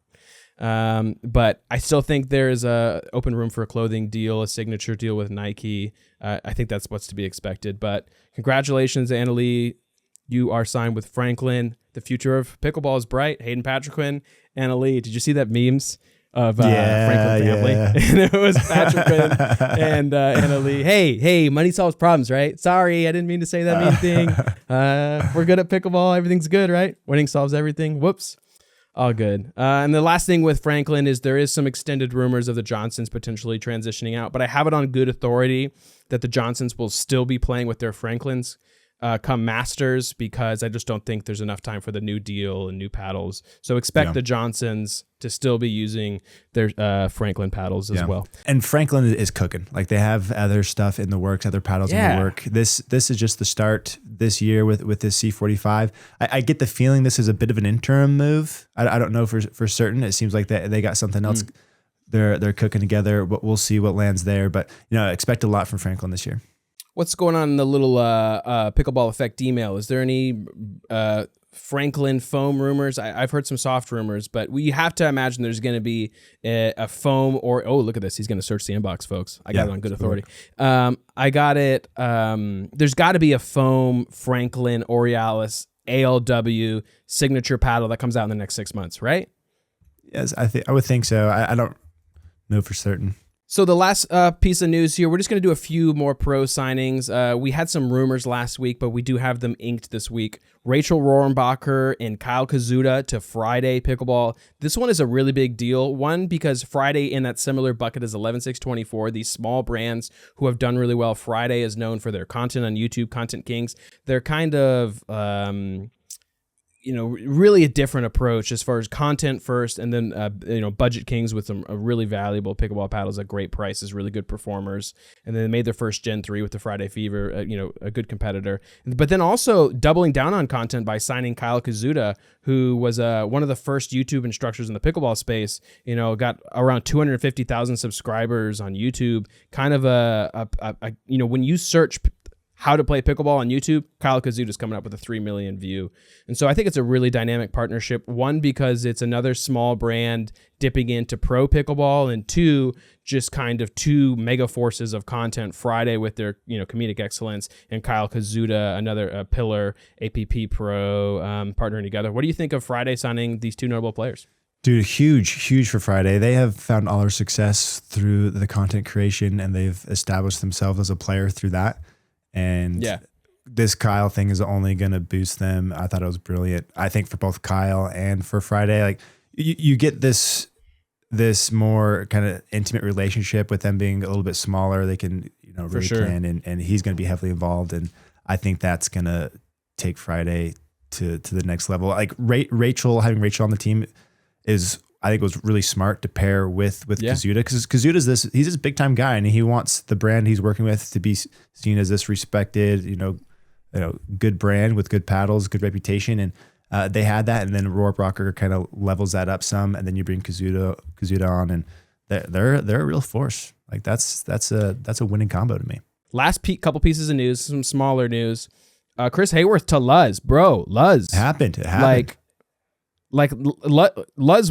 But I still think there's a open room for a clothing deal, a signature deal with Nike. I think that's what's to be expected. But congratulations, Anna Leigh. You are signed with Franklin. The future of pickleball is bright. Hayden Patriquin, Anna Leigh. Did you see that memes of Franklin family? Yeah. And it was Patriquin and Anna Leigh. Hey, money solves problems, right? Sorry, I didn't mean to say that mean thing. We're good at pickleball. Everything's good, right? Winning solves everything. Whoops. All good. And the last thing with Franklin is there is some extended rumors of the Johnsons potentially transitioning out, but I have it on good authority that the Johnsons will still be playing with their Franklins come Masters, because I just don't think there's enough time for the new deal and new paddles. So expect the Johnsons to still be using their Franklin paddles as well. And Franklin is cooking. Like they have other stuff in the works, other paddles in the work. This is just the start this year with this C45. I get the feeling this is a bit of an interim move. I don't know for certain. It seems like they got something else they're cooking together. But we'll see what lands there. But expect a lot from Franklin this year. What's going on in the little Pickleball Effect email? Is there any Franklin foam rumors? I've heard some soft rumors, but we have to imagine there's going to be a foam or, oh, look at this. He's going to search the inbox, folks. I got it on good authority. I got it. There's got to be a foam Franklin Aurealis ALW signature paddle that comes out in the next 6 months, right? Yes, I would think so. I don't know for certain. So the last piece of news here, we're just going to do a few more pro signings. We had some rumors last week, but we do have them inked this week. Rachel Rohrenbacher and Kyle Kazuda to Friday Pickleball. This one is a really big deal. One, because Friday in that similar bucket is 11-6-24. These small brands who have done really well. Friday is known for their content on YouTube, Content Kings. They're kind of... really a different approach as far as content first, and then Budget Kings with some really valuable pickleball paddles at great prices, really good performers, and then they made their first Gen 3 with the Friday Fever, a good competitor. But then also doubling down on content by signing Kyle Kazuda, who was one of the first YouTube instructors in the pickleball space. Got around 250,000 subscribers on YouTube. Kind of when you search how to play pickleball on YouTube, Kyle Kazuda's coming up with a 3 million view. And so I think it's a really dynamic partnership. One, because it's another small brand dipping into pro pickleball, and two, just kind of two mega forces of content. Friday with their comedic excellence, and Kyle Kazuda, another pillar APP pro, partnering together. What do you think of Friday signing these two notable players? Dude, huge for Friday. They have found all their success through the content creation, and they've established themselves as a player through that. And this Kyle thing is only going to boost them. I thought it was brilliant. I think for both Kyle and for Friday, like you get this more kind of intimate relationship with them being a little bit smaller. They can, really plan, and he's going to be heavily involved. And I think that's going to take Friday to the next level. Like having Rachel on the team I think was really smart to pair with Kazuda, because Kazuda's he's this big time guy, and he wants the brand he's working with to be seen as this respected, good brand with good paddles, good reputation. And they had that, and then Rohrbrocker kind of levels that up some, and then you bring Kazuda on, and they're a real force. Like that's a winning combo to me. Last couple pieces of news, some smaller news. Chris Hayworth to Luz, bro. Luz It happened. Like Luz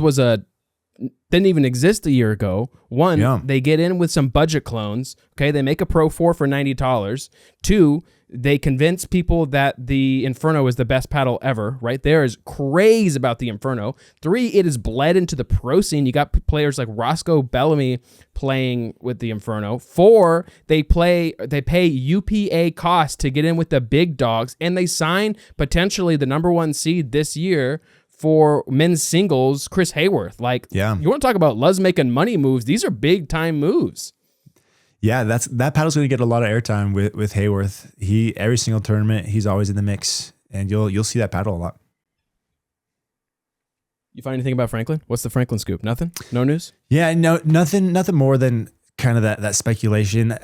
didn't even exist a year ago. One, they get in with some budget clones. Okay, they make a Pro 4 for $90. Two, they convince people that the Inferno is the best paddle ever. Right, there is craze about the Inferno. Three, it is bled into the pro scene. You got players like Roscoe Bellamy playing with the Inferno. Four, they pay UPA cost to get in with the big dogs, and they sign potentially the number 1 seed this year for men's singles, Chris Hayworth. You want to talk about Luz making money moves? These are big time moves. Yeah, that paddle's going to get a lot of airtime with Hayworth. Every single tournament, he's always in the mix, and you'll see that paddle a lot. You find anything about Franklin? What's the Franklin scoop? Nothing? No news? Yeah, no, nothing more than kind of that speculation.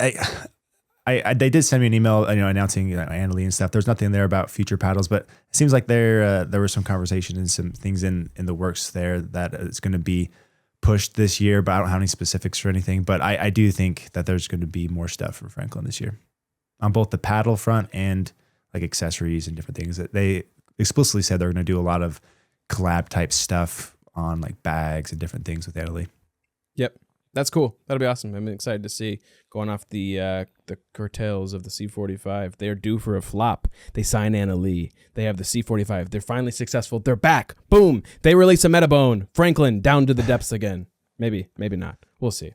They did send me an email, announcing Anna Leigh and stuff. There's nothing there about future paddles, but it seems like there was some conversation and some things in the works there that it's going to be pushed this year. But I don't have any specifics or anything. But I do think that there's going to be more stuff for Franklin this year on both the paddle front and like accessories and different things. That they explicitly said they're going to do a lot of collab type stuff on like bags and different things with Anna Leigh. Yep. That's cool. That'll be awesome. I'm excited to see, going off the curtails of the C45. They are due for a flop. They sign Anna Leigh. They have the C45. They're finally successful. They're back. Boom. They release a Metabone. Franklin down to the depths again. Maybe not. We'll see.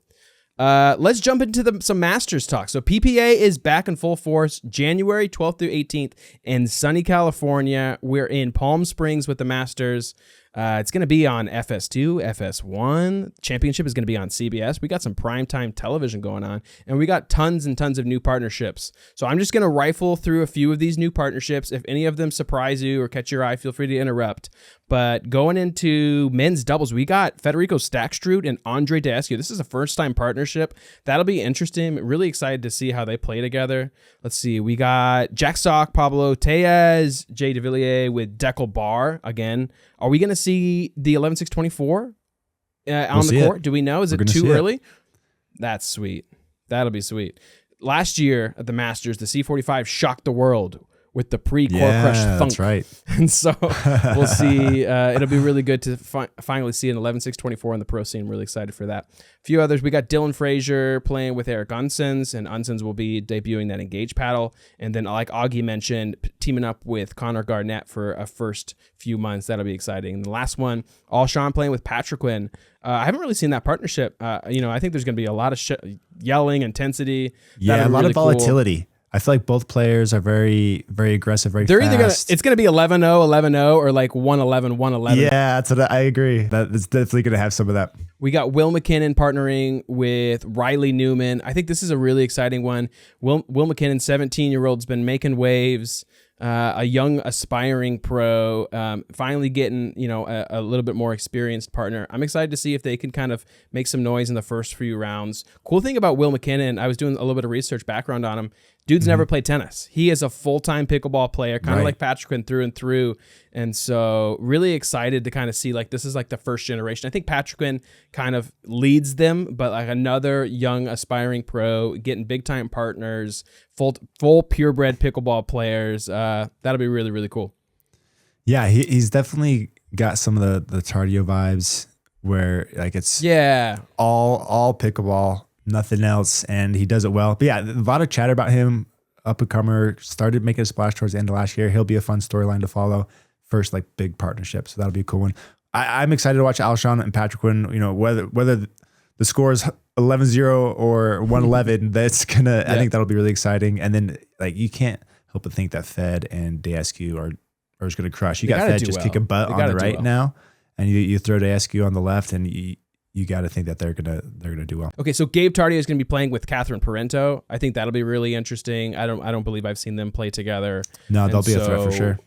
Let's jump into some Masters talk. So PPA is back in full force, January 12th through 18th in sunny California. We're in Palm Springs with the Masters. It's going to be on FS2, FS1. Championship is going to be on CBS. We got some primetime television going on, and we got tons and tons of new partnerships. So I'm just going to rifle through a few of these new partnerships. If any of them surprise you or catch your eye, feel free to interrupt. But going into men's doubles, we got Federico Stackstrud and Andre D'Escu. This is a first-time partnership. That'll be interesting. Really excited to see how they play together. Let's see. We got Jack Sock, Pablo Tellez, Jay DeVilliers with Deckel Bar. Again, are we going to see the 11-6-24 on the court? Do we know? Is it too early? That's sweet. That'll be sweet. Last year at the Masters, the C45 shocked the world with the pre-core crush thunk. That's right. And so we'll see. It'll be really good to finally see an 11-6-24 on the pro scene. Really excited for that. A few others. We got Dylan Frazier playing with Eric Unsens, and Unsens will be debuting that Engage paddle. And then, like Augie mentioned, teaming up with Connor Garnett for a first few months. That'll be exciting. And the last one, All Sean playing with Patrick Quinn. I haven't really seen that partnership. I think there's going to be a lot of yelling, intensity. Yeah, a lot of volatility. Cool. I feel like both players are very, very aggressive, They're fast. It's going to be 11-0, 11-0, or like 1-11, 1-11. Yeah, that's what I agree. That's definitely going to have some of that. We got Will McKinnon partnering with Riley Newman. I think this is a really exciting one. Will McKinnon, 17-year-old, has been making waves. a young aspiring pro, finally getting, a little bit more experienced partner. I'm excited to see if they can kind of make some noise in the first few rounds. Cool thing about Will McKinnon, I was doing a little bit of research background on him. Dude's never played tennis. He is a full-time pickleball player, kind of like Patrick Quinn through and through. And so really excited to kind of see, like, this is like the first generation. I think Patrick Quinn kind of leads them, but like another young aspiring pro, getting big-time partners, full purebred pickleball players. That'll be really, really cool. Yeah, he's definitely got some of the Tardio vibes where like it's all pickleball, nothing else, and he does it well. But yeah, a lot of chatter about him, up and comer, started making a splash towards the end of last year. He'll be a fun storyline to follow. First like big partnership, so that'll be a cool one. I'm excited to watch Alshon and Patrick Quinn. Whether the score is 11-0 or 111, that's gonna. I think that'll be really exciting. And then like you can't help but think that Fed and Daskew are just gonna crush. You got Fed just kicking butt on the right now, and you throw Daskew on the left, and you got to think that they're gonna do well. Okay, so Gabe Tardio is gonna be playing with Catherine Parento. I think that'll be really interesting. I don't believe I've seen them play together. No, they'll be a threat for sure.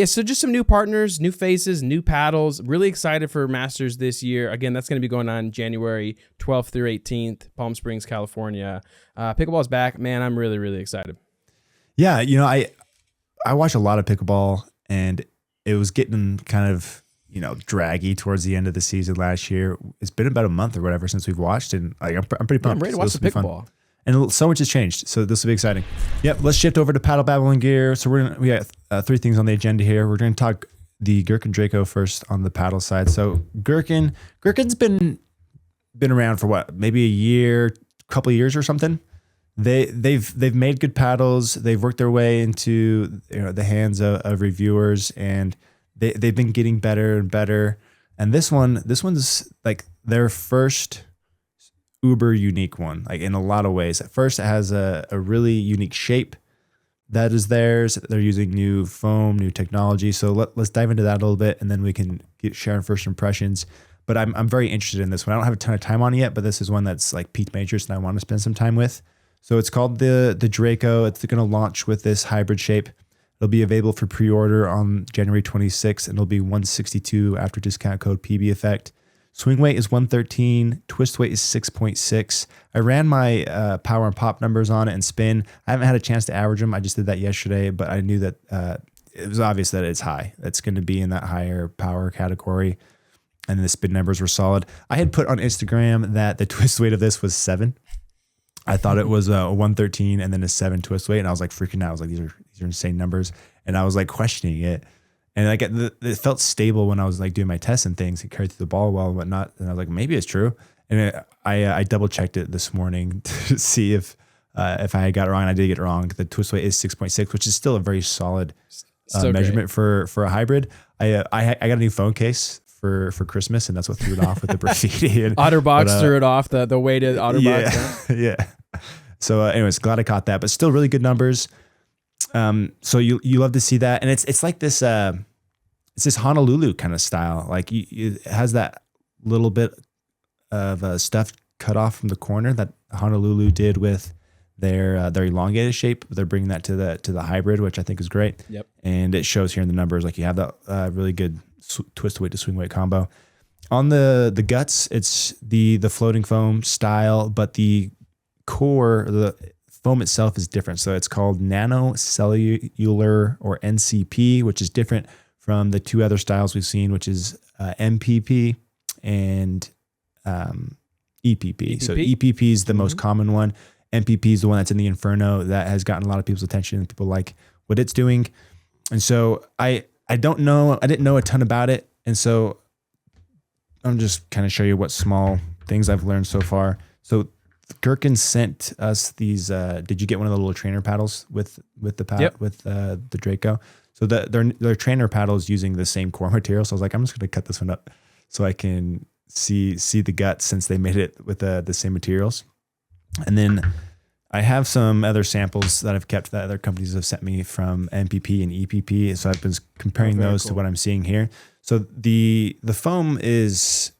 So just some new partners, new faces, new paddles. Really excited for Masters this year. Again, that's going to be going on January 12th through 18th, Palm Springs, California. Pickleball's back. Man, I'm really, really excited. Yeah, I watch a lot of pickleball, and it was getting kind of, draggy towards the end of the season last year. It's been about a month or whatever since we've watched, and like, I'm pretty pumped. I'm ready to watch the pickleball. And so much has changed, so this will be exciting. Yep, let's shift over to paddle, babble, and gear. So we got 3 things on the agenda here. We're going to talk the Gherkin Draco first on the paddle side. So Gherkin's been around for what, maybe a year, couple of years or something. They've made good paddles. They've worked their way into the hands of reviewers, and they've been getting better and better. And this one's like their first uber unique one, like in a lot of ways. At first, it has a really unique shape that is theirs. They're using new foam, new technology. So let's dive into that a little bit, and then we can share our first impressions. But I'm very interested in this one. I don't have a ton of time on it yet, but this is one that's like peak majors, and I want to spend some time with. So it's called the Draco. It's going to launch with this hybrid shape. It'll be available for pre-order on January 26th, and it'll be $162 after discount code PB Effect. Swing weight is 113. Twist weight is 6.6. I ran my power and pop numbers on it and spin. I haven't had a chance to average them. I just did that yesterday, but I knew that it was obvious that it's high. It's going to be in that higher power category. And the spin numbers were solid. I had put on Instagram that the twist weight of this was 7. I thought it was a 113 and then a 7 twist weight. And I was like freaking out. I was like, these are insane numbers. And I was like questioning it. And like it felt stable when I was like doing my tests and things. It carried through the ball well and whatnot. And I was like, maybe it's true. And I double checked it this morning to see if I had got it wrong. And I did get it wrong. The twist weight is 6.6, which is still a very solid measurement for a hybrid. I got a new phone case for Christmas, and that's what threw it off with the graffiti. And, Otterbox threw it off, the weighted Otterbox. Yeah. So anyways, glad I caught that, but still really good numbers. So you love to see that. And it's like this, it's this Honolulu kind of style. Like it has that little bit of stuff cut off from the corner that Honolulu did with their elongated shape. They're bringing that to the hybrid, which I think is great. Yep. And it shows here in the numbers, like you have that really good twist weight to swing weight combo. On the guts, it's the floating foam style, but the core, the foam itself is different. So it's called nanocellular or NCP, which is different from the 2 other styles we've seen, which is MPP and EPP. So EPP is the most common one. MPP is the one that's in the Inferno that has gotten a lot of people's attention, and people like what it's doing. And so I didn't know a ton about it. And so I'm just kind of show you what small things I've learned so far. So Gherkin sent us these. Did you get one of the little trainer paddles with the pad? Yep. With the Draco? So their trainer paddle is using the same core material. So I was like, I'm just going to cut this one up so I can see the guts, since they made it with the same materials. And then I have some other samples that I've kept that other companies have sent me from MPP and EPP. So I've been comparing those to what I'm seeing here. So the foam it's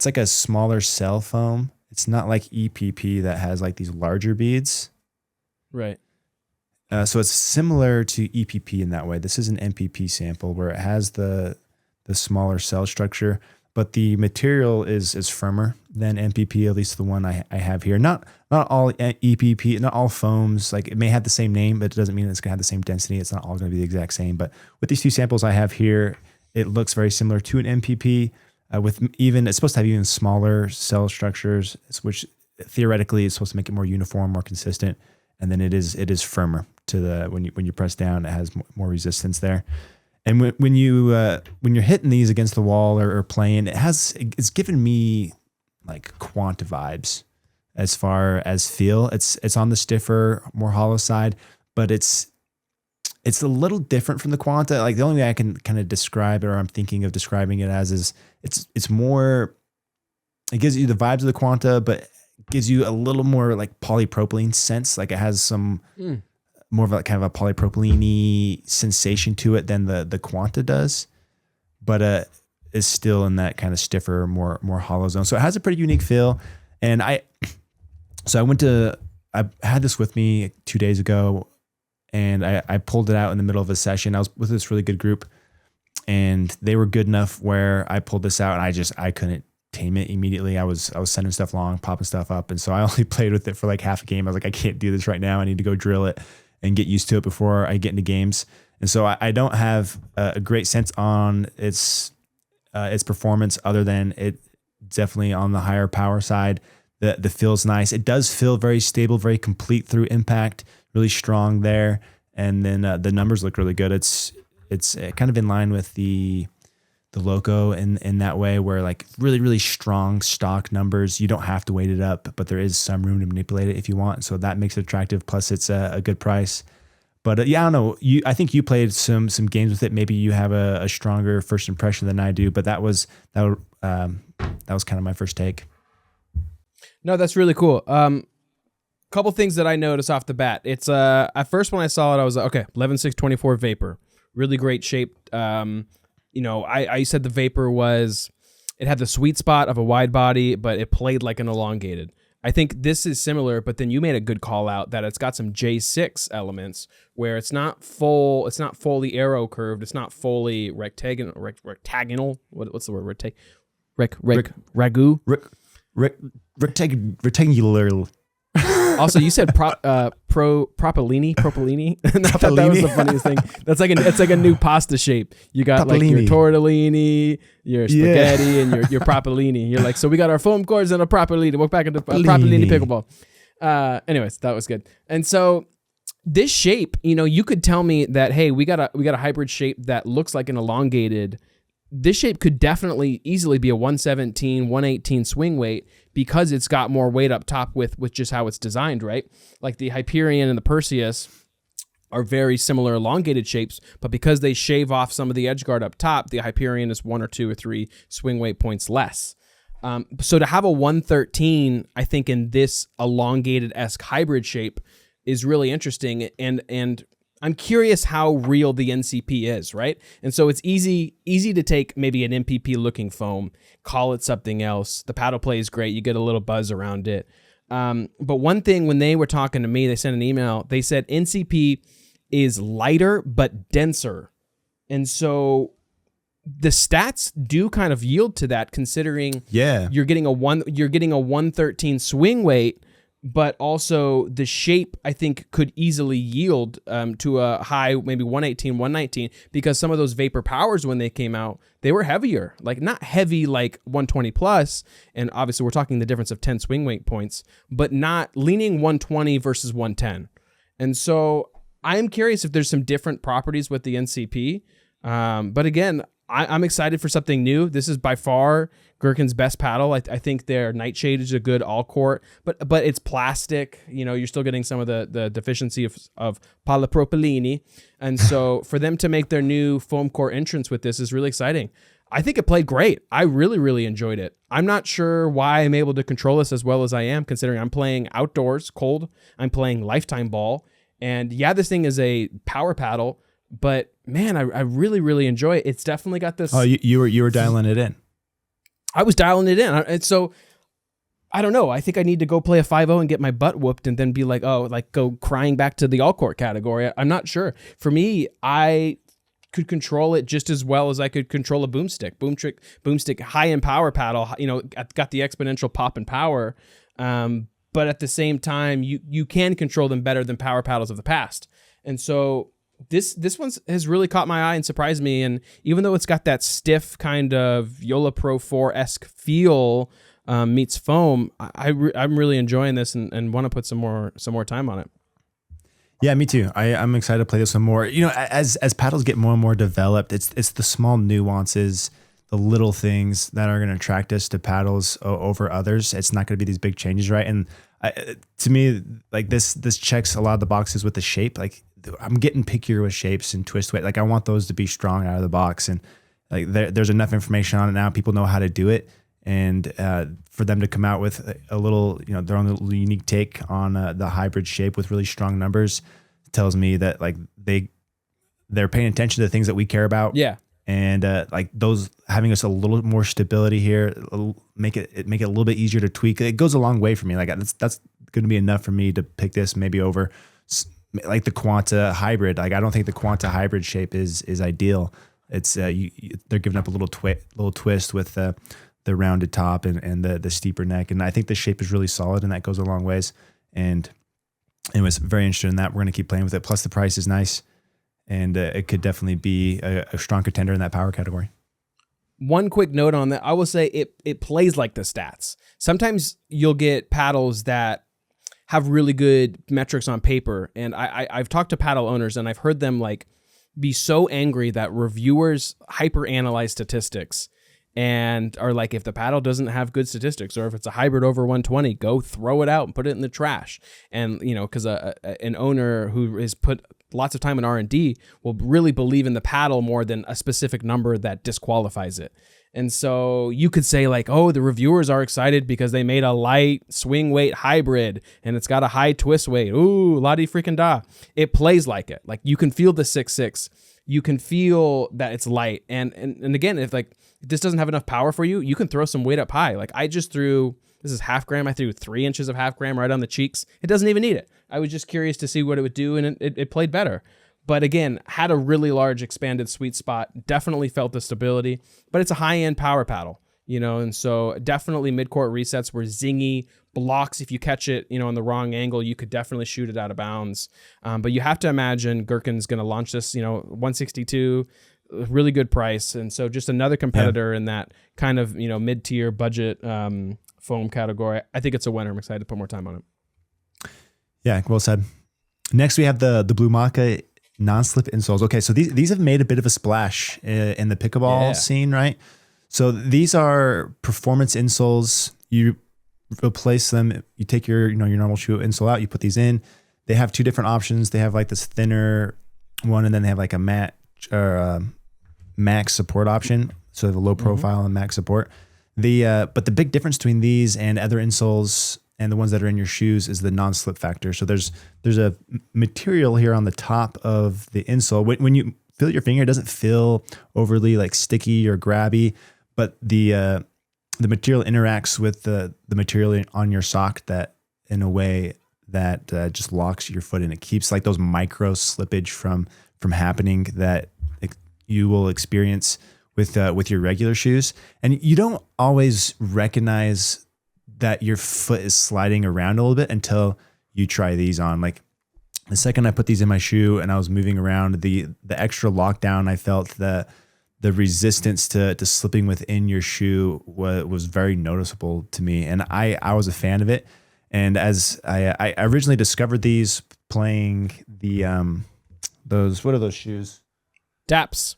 like a smaller cell foam. It's not like EPP that has like these larger beads. Right. So it's similar to EPP in that way. This is an MPP sample where it has the smaller cell structure, but the material is firmer than MPP, at least the one I have here. Not all EPP, not all foams. Like, it may have the same name, but it doesn't mean it's going to have the same density. It's not all going to be the exact same. But with these two samples I have here, it looks very similar to an MPP. It's supposed to have even smaller cell structures, which theoretically is supposed to make it more uniform, more consistent. And then it is firmer to when you press down, it has more resistance there. And when you're hitting these against the wall or playing, it's given me like Quanta vibes as far as feel. It's on the stiffer, more hollow side, but it's a little different from the Quanta. Like, the only way I can kind of describe it, or I'm thinking of describing it as, is it's more. It gives you the vibes of the Quanta, but gives you a little more like polypropylene sense. Like, it has some more of a kind of a polypropylene-y sensation to it than the Quanta does, but is still in that kind of stiffer, more hollow zone. So it has a pretty unique feel. And I had this with me 2 days ago, and I pulled it out in the middle of a session. I was with this really good group, and they were good enough where I pulled this out, and I couldn't tame it immediately. I was sending stuff along, popping stuff up. And so I only played with it for like half a game. I was like, I can't do this right now. I need to go drill it and get used to it before I get into games. And so I don't have a great sense on its performance, other than it definitely on the higher power side. The feel's nice. It does feel very stable, very complete through impact, really strong there. And then the numbers look really good. It's kind of in line with the Loco in that way, where like really, really strong stock numbers. You don't have to weight it up, but there is some room to manipulate it if you want. So that makes it attractive. Plus it's a good price. But yeah, I don't know. I think you played some games with it. Maybe you have a stronger first impression than I do, but that was kind of my first take. No, that's really cool. Couple things that I noticed off the bat. It's at first when I saw it, I was like, okay, 11.624 Vapor, really great shape. I said the Vapor it had the sweet spot of a wide body, but it played like an elongated. I think this is similar, but then you made a good call out that it's got some J6 elements where it's not fully arrow curved, it's not fully rectagonal. What's the word? Ragu. Rectangular. Also, you said propylene. And I thought that was the funniest thing. It's like a new pasta shape. You got like your tortellini, your spaghetti, and your propylene. You're like, so we got our foam cores and a propylene. We're back into propylene pickleball. Anyways, that was good. And so this shape, you could tell me that, hey, we got a hybrid shape that looks like an elongated. This shape could definitely easily be a 117, 118 swing weight, because it's got more weight up top with just how it's designed, right? Like the Hyperion and the Perseus are very similar elongated shapes, but because they shave off some of the edge guard up top, the Hyperion is 1 or 2 or 3 swing weight points less. So to have a 113, I think in this elongated-esque hybrid shape is really interesting, and I'm curious how real the NCP is, right? And so it's easy to take maybe an MPP looking foam, call it something else. The paddle play is great. You get a little buzz around it. But one thing, when they were talking to me, they sent an email. They said NCP is lighter but denser. And so the stats do kind of yield to that, considering you're getting a 113 swing weight, but also the shape, I think, could easily yield to a high, maybe 118, 119, because some of those Vapor Powers, when they came out, they were heavier. Like, not heavy like 120 plus, and obviously we're talking the difference of 10 swing weight points, but not leaning 120 versus 110. And so I'm curious if there's some different properties with the NCP. But again, I'm excited for something new. This is by far Gherkin's best paddle. I think their Nightshade is a good all court, but it's plastic. You're still getting some of the deficiency of polypropylene. And so for them to make their new foam core entrance with this is really exciting. I think it played great. I really, really enjoyed it. I'm not sure why I'm able to control this as well as I am, considering I'm playing outdoors, cold. I'm playing lifetime ball. And yeah, this thing is a power paddle, but man, I really, really enjoy it. It's definitely got this. Oh, you were dialing it in. I was dialing it in. And so I don't know. I think I need to go play a 5-0 and get my butt whooped and then be like, oh, like go crying back to the all court category. I'm not sure. For me, I could control it just as well as I could control a boomstick. Boomstick, high end power paddle, got the exponential pop and power. But at the same time, you can control them better than power paddles of the past. And so this one has really caught my eye and surprised me. And even though it's got that stiff kind of Yola Pro 4-esque feel, meets foam, I'm really enjoying this and want to put some more time on it. Yeah, me too. I'm excited to play this one more. As paddles get more and more developed, it's the small nuances, the little things that are going to attract us to paddles over others. It's not going to be these big changes, right? And to me, like this checks a lot of the boxes with the shape. Like I'm getting pickier with shapes and twist weight. Like I want those to be strong out of the box, and like there's enough information on it now. People know how to do it. And for them to come out with a little, their own little unique take on the hybrid shape with really strong numbers tells me that like they're paying attention to the things that we care about. Yeah. And like those having us a little more stability here, make it a little bit easier to tweak. It goes a long way for me. Like that's going to be enough for me to pick this maybe over like the Quanta hybrid. Like I don't think the Quanta hybrid shape is ideal. It's they're giving up a little twist with the rounded top and the steeper neck. And I think the shape is really solid and that goes a long ways. And it was very interested in that. We're going to keep playing with it. Plus the price is nice and it could definitely be a strong contender in that power category. One quick note on that. I will say it plays like the stats. Sometimes you'll get paddles that have really good metrics on paper. And I've talked to paddle owners and I've heard them like be so angry that reviewers hyper analyze statistics and are like, if the paddle doesn't have good statistics or if it's a hybrid over 120, go throw it out and put it in the trash. And, because an owner who has put lots of time in R&D will really believe in the paddle more than a specific number that disqualifies it. And so you could say like, oh, the reviewers are excited because they made a light swing weight hybrid and it's got a high twist weight. Ooh, la di freaking da. It plays like it. Like you can feel the 6.6. You can feel that it's light. And again, if like this doesn't have enough power for you, you can throw some weight up high. Like I just threw, this is half gram. I threw 3 inches of half gram right on the cheeks. It doesn't even need it. I was just curious to see what it would do. And it played better. But again, had a really large expanded sweet spot, definitely felt the stability, but it's a high-end power paddle, and so definitely mid-court resets were zingy, blocks. If you catch it, on the wrong angle, you could definitely shoot it out of bounds. But you have to imagine Gherkin's going to launch this, 162, really good price. And so just another competitor in that kind of, mid-tier budget foam category. I think it's a winner. I'm excited to put more time on it. Yeah, well said. Next, we have the Blumaka non-slip insoles. Okay, so these have made a bit of a splash in the pickleball scene, right? So these are performance insoles. You replace them. You take your normal shoe insole out. You put these in. They have 2 different options. They have like this thinner one, and then they have like a matte or max support option. So they have a low profile and max support. But the big difference between these and other insoles and the ones that are in your shoes is the non-slip factor. So there's a material here on the top of the insole. When you feel your finger, it doesn't feel overly like sticky or grabby, but the material interacts with the material on your sock that in a way that just locks your foot in. It keeps like those micro slippage from happening that you will experience with your regular shoes. And you don't always recognize that your foot is sliding around a little bit until you try these on. Like the second I put these in my shoe and I was moving around, the extra lockdown, I felt that the resistance to slipping within your shoe was very noticeable to me. And I was a fan of it. And as I originally discovered these playing the, what are those shoes? DAPS.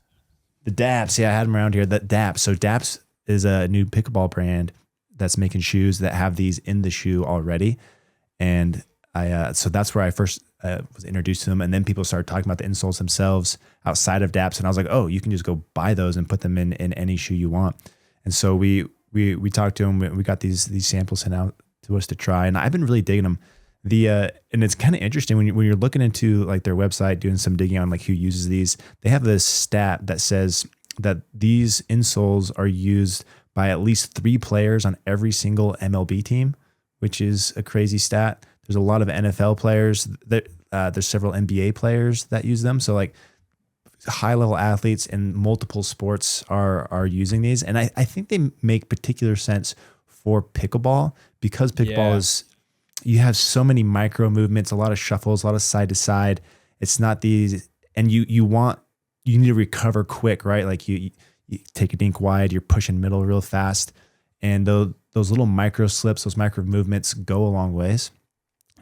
The DAPS. Yeah, I had them around here. That DAPS. So DAPS is a new pickleball brand that's making shoes that have these in the shoe already. And so that's where I first was introduced to them. And then people started talking about the insoles themselves outside of DAPS. And I was like, oh, you can just go buy those and put them in any shoe you want. And so we talked to them. We got these samples sent out to us to try. And I've been really digging them. And it's kind of interesting when you're looking into like their website, doing some digging on like who uses these, they have this stat that says that these insoles are used by at least 3 players on every single MLB team. which is a crazy stat. There's a lot of NFL players that there's several NBA players that use them. So like high level athletes in multiple sports are using these. And I think they make particular sense for pickleball because pickleball is, you have so many micro movements, a lot of shuffles, a lot of side to side. It's not these, and you need to recover quick, right? Like you take a dink wide, you're pushing middle real fast. And those little micro slips, those micro movements go a long ways.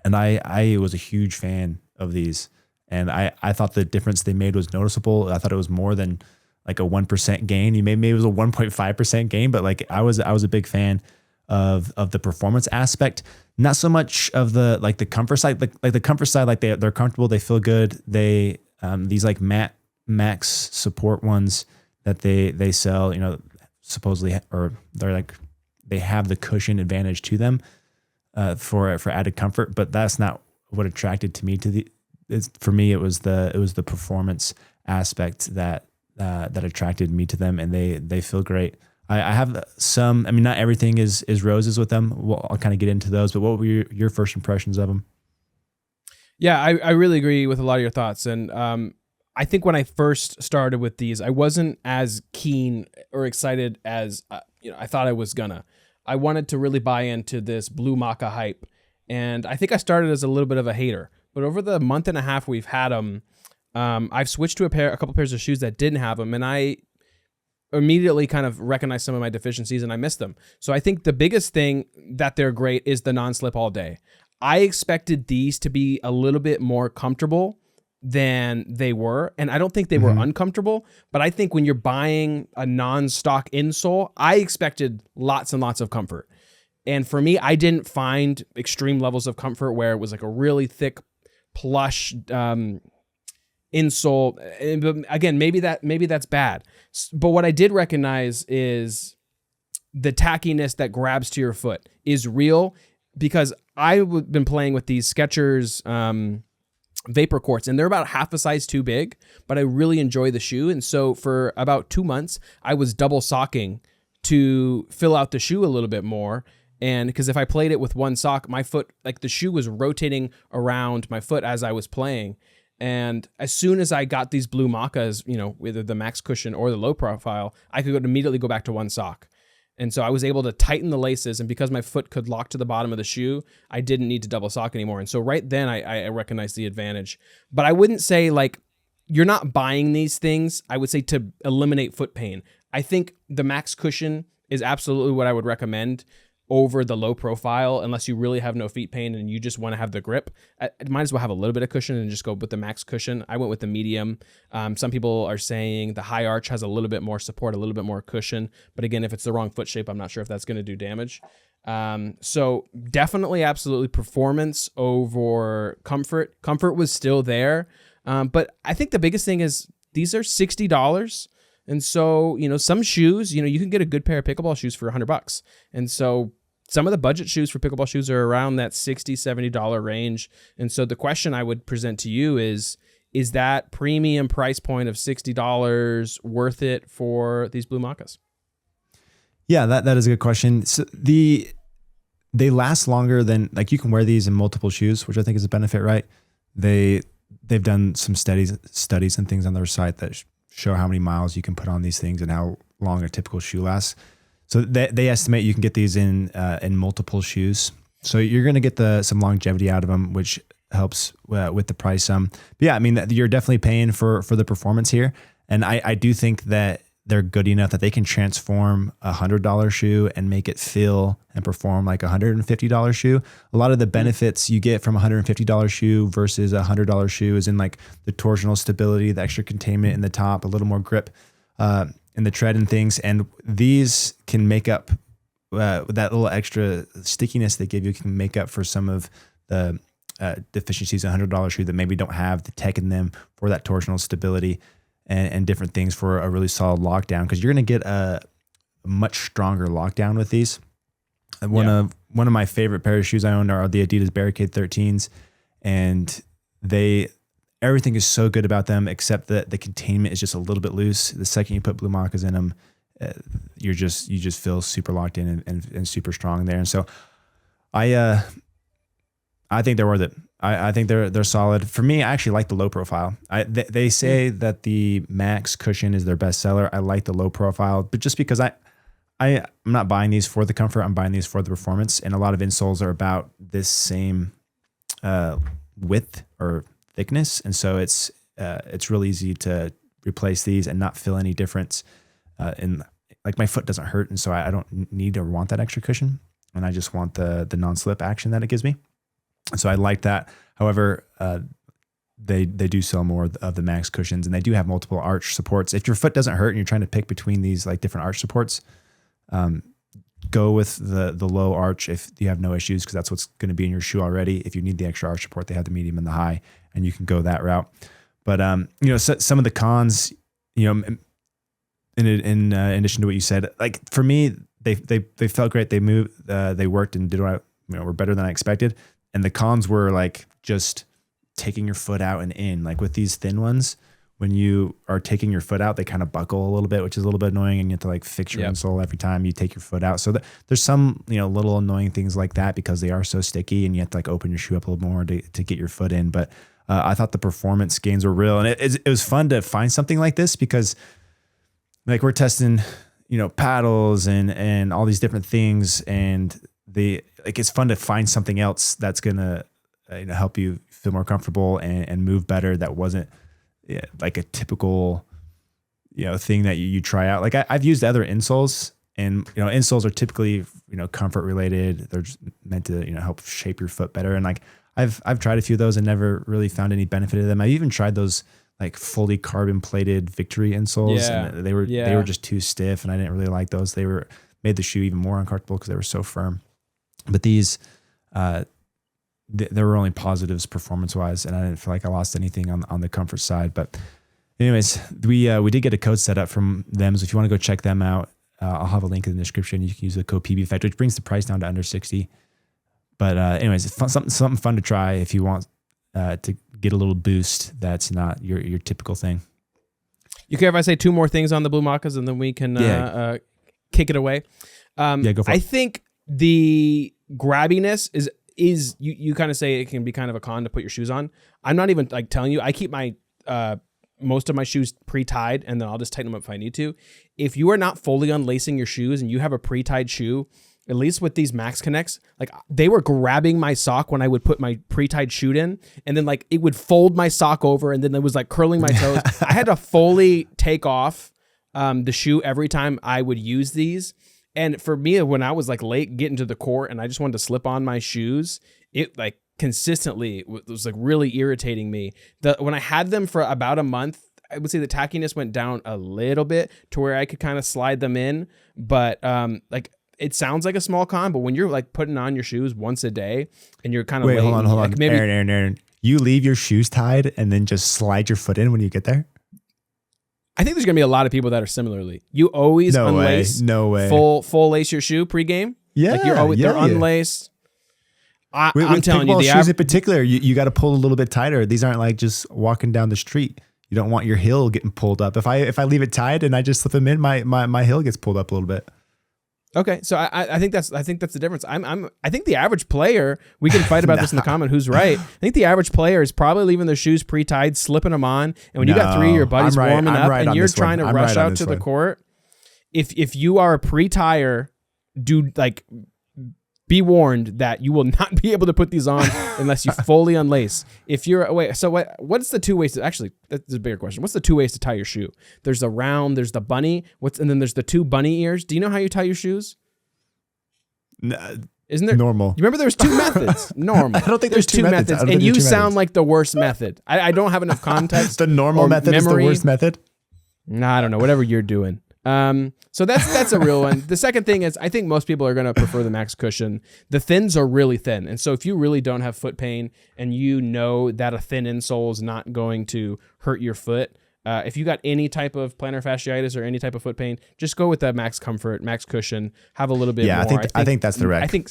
And I was a huge fan of these. And I thought the difference they made was noticeable. I thought it was more than like a 1% gain. Maybe it was a 1.5% gain, but like I was a big fan of the performance aspect. Not so much of the comfort side. Like the comfort side, like they're comfortable, they feel good. They these like max support ones that they sell, supposedly, or they're like they have the cushion advantage to them for added comfort. But that's not what attracted to me for me. It was the performance aspect that attracted me to them, and they feel great. I have some. I mean, not everything is roses with them. I'll kind of get into those. But what were your first impressions of them? Yeah, I really agree with a lot of your thoughts, and I think when I first started with these, I wasn't as keen or excited as I thought I was gonna. I wanted to really buy into this Blumaka hype, and I think I started as a little bit of a hater. But over the month and a half we've had them, I've switched to a couple pairs of shoes that didn't have them, and I immediately kind of recognized some of my deficiencies and I missed them. So I think the biggest thing that they're great is the non-slip all day. I expected these to be a little bit more comfortable than they were, and I don't think they were uncomfortable, but I think when you're buying a non-stock insole, I expected lots and lots of comfort. And for me, I didn't find extreme levels of comfort where it was like a really thick plush insole. And again, maybe that's bad. But what I did recognize is the tackiness that grabs to your foot is real, because I've been playing with these Skechers Vapor Courts, and they're about half a size too big, but I really enjoy the shoe. And so for about 2 months, I was double socking to fill out the shoe a little bit more. And because if I played it with one sock, my foot, like the shoe was rotating around my foot as I was playing. And as soon as I got these Blumakas, either the max cushion or the low profile, I could immediately go back to one sock. And so I was able to tighten the laces, and because my foot could lock to the bottom of the shoe, I didn't need to double sock anymore. And so right then I recognized the advantage. But I wouldn't say like you're not buying these things. I would say to eliminate foot pain. I think the max cushion is absolutely what I would recommend over the low profile, unless you really have no feet pain and you just want to have the grip. I might as well have a little bit of cushion and just go with the max cushion. I went with the medium. Some people are saying the high arch has a little bit more support, a little bit more cushion. But again, if it's the wrong foot shape, I'm not sure if that's going to do damage. So definitely, absolutely performance over comfort. Comfort was still there. But I think the biggest thing is these are $60. And so, some shoes, you can get a good pair of pickleball shoes for $100. And so some of the budget shoes for pickleball shoes are around that $60, $70 range. And so the question I would present to you is that premium price point of $60 worth it for these Blumakas? Yeah, that is a good question. So they last longer than, like, you can wear these in multiple shoes, which I think is a benefit, right? They've done some studies and things on their site that show how many miles you can put on these things and how long a typical shoe lasts. So they estimate you can get these in multiple shoes. So you're going to get some longevity out of them, which helps with the price. But yeah, I mean, you're definitely paying for the performance here. And I do think that they're good enough that they can transform a $100 shoe and make it feel and perform like a $150 shoe. A lot of the benefits you get from a $150 shoe versus a $100 shoe is in like the torsional stability, the extra containment in the top, a little more grip in the tread and things. And these can make up that little extra stickiness they give you, can make up for some of the deficiencies in a $100 shoe that maybe don't have the tech in them for that torsional stability and different things for a really solid lockdown, because you're going to get a much stronger lockdown with these. One of my favorite pair of shoes I own are the Adidas Barricade 13s, and everything is so good about them except that the containment is just a little bit loose. The second you put Blumakas in them, you just feel super locked in and super strong there. And so I think they're worth it. I think they're solid. For me, I actually like the low profile. They say that the max cushion is their best seller. I like the low profile, but just because I'm not buying these for the comfort, I'm buying these for the performance. And a lot of insoles are about this same width or thickness, and so it's real easy to replace these and not feel any difference. In like my foot doesn't hurt, and so I don't need or want that extra cushion, and I just want the non-slip action that it gives me. So I like that. However, they do sell more of the max cushions, and they do have multiple arch supports. If your foot doesn't hurt and you're trying to pick between these like different arch supports, go with the low arch if you have no issues, because that's what's going to be in your shoe already. If you need the extra arch support, they have the medium and the high, and you can go that route. But some of the cons, in addition to what you said, like for me, they felt great. They moved, they worked and did what were better than I expected. And the cons were like just taking your foot out and in. Like with these thin ones, when you are taking your foot out, they kind of buckle a little bit, which is a little bit annoying, and you have to like fix your insole every time you take your foot out. So there's some little annoying things like that because they are so sticky, and you have to like open your shoe up a little more to get your foot in. But I thought the performance gains were real, and it was fun to find something like this because like we're testing paddles and all these different things, and it's fun to find something else that's gonna help you feel more comfortable and move better. That wasn't like a typical thing that you try out. Like I've used other insoles, and insoles are typically comfort related. They're just meant to help shape your foot better. And like I've tried a few of those and never really found any benefit of them. I even tried those like fully carbon plated Victory insoles, and they were just too stiff, and I didn't really like those. They made the shoe even more uncomfortable because they were so firm. But these, there were only positives performance wise, and I didn't feel like I lost anything on the comfort side. But anyways, we did get a code set up from them, so if you want to go check them out, I'll have a link in the description. You can use the code PBEffect, which brings the price down to under 60. But anyways, it's something fun to try if you want to get a little boost. That's not your typical thing. You care if I say two more things on the Blumakas, and then we can kick it away? Go for it. I think the grabbiness is you kind of say it can be kind of a con to put your shoes on. I'm not even like telling you. I keep my most of my shoes pre-tied, and then I'll just tighten them up if I need to. If you are not fully unlacing your shoes and you have a pre-tied shoe, at least with these Max Connects, like they were grabbing my sock when I would put my pre-tied shoe in, and then like it would fold my sock over, and then it was like curling my toes. I had to fully take off the shoe every time I would use these. And for me, when I was like late getting to the court and I just wanted to slip on my shoes, it like consistently was like really irritating me. When I had them for about a month, I would say the tackiness went down a little bit to where I could kind of slide them in. But like it sounds like a small con, but when you're like putting on your shoes once a day and you're kind of hold on. like maybe Aaron, you leave your shoes tied and then just slide your foot in when you get there? I think there's gonna be a lot of people that are similarly. You always unlace, no way, full lace your shoe pregame. Yeah, like you're always they're unlaced. I'm telling you, the shoes in particular, you got to pull a little bit tighter. These aren't like just walking down the street. You don't want your heel getting pulled up. If I leave it tied and I just slip them in, my heel gets pulled up a little bit. Okay, so I think that's the difference. I think the average player, we can fight about this in the comment who's right. I think the average player is probably leaving their shoes pre-tied, slipping them on, and when you got three of your buddies warming up and you're trying to rush out to the court, if you are a pre-tire, be warned that you will not be able to put these on unless you fully unlace. If you're what's the two ways to actually? That's a bigger question. What's the two ways to tie your shoe? There's the round, there's the bunny. And then there's the two bunny ears. Do you know how you tie your shoes? Isn't there normal? You remember there's two methods. Normal. I don't think there's two methods. And you sound like the worst method. I don't have enough context. The normal method is the worst method. Nah, I don't know. Whatever you're doing. So that's a real one. The second thing is I think most people are going to prefer the max cushion. The thins are really thin. And so if you really don't have foot pain and you know that a thin insole is not going to hurt your foot, if you got any type of plantar fasciitis or any type of foot pain, just go with that max comfort, max cushion, have a little bit more. I think that's the rec. I think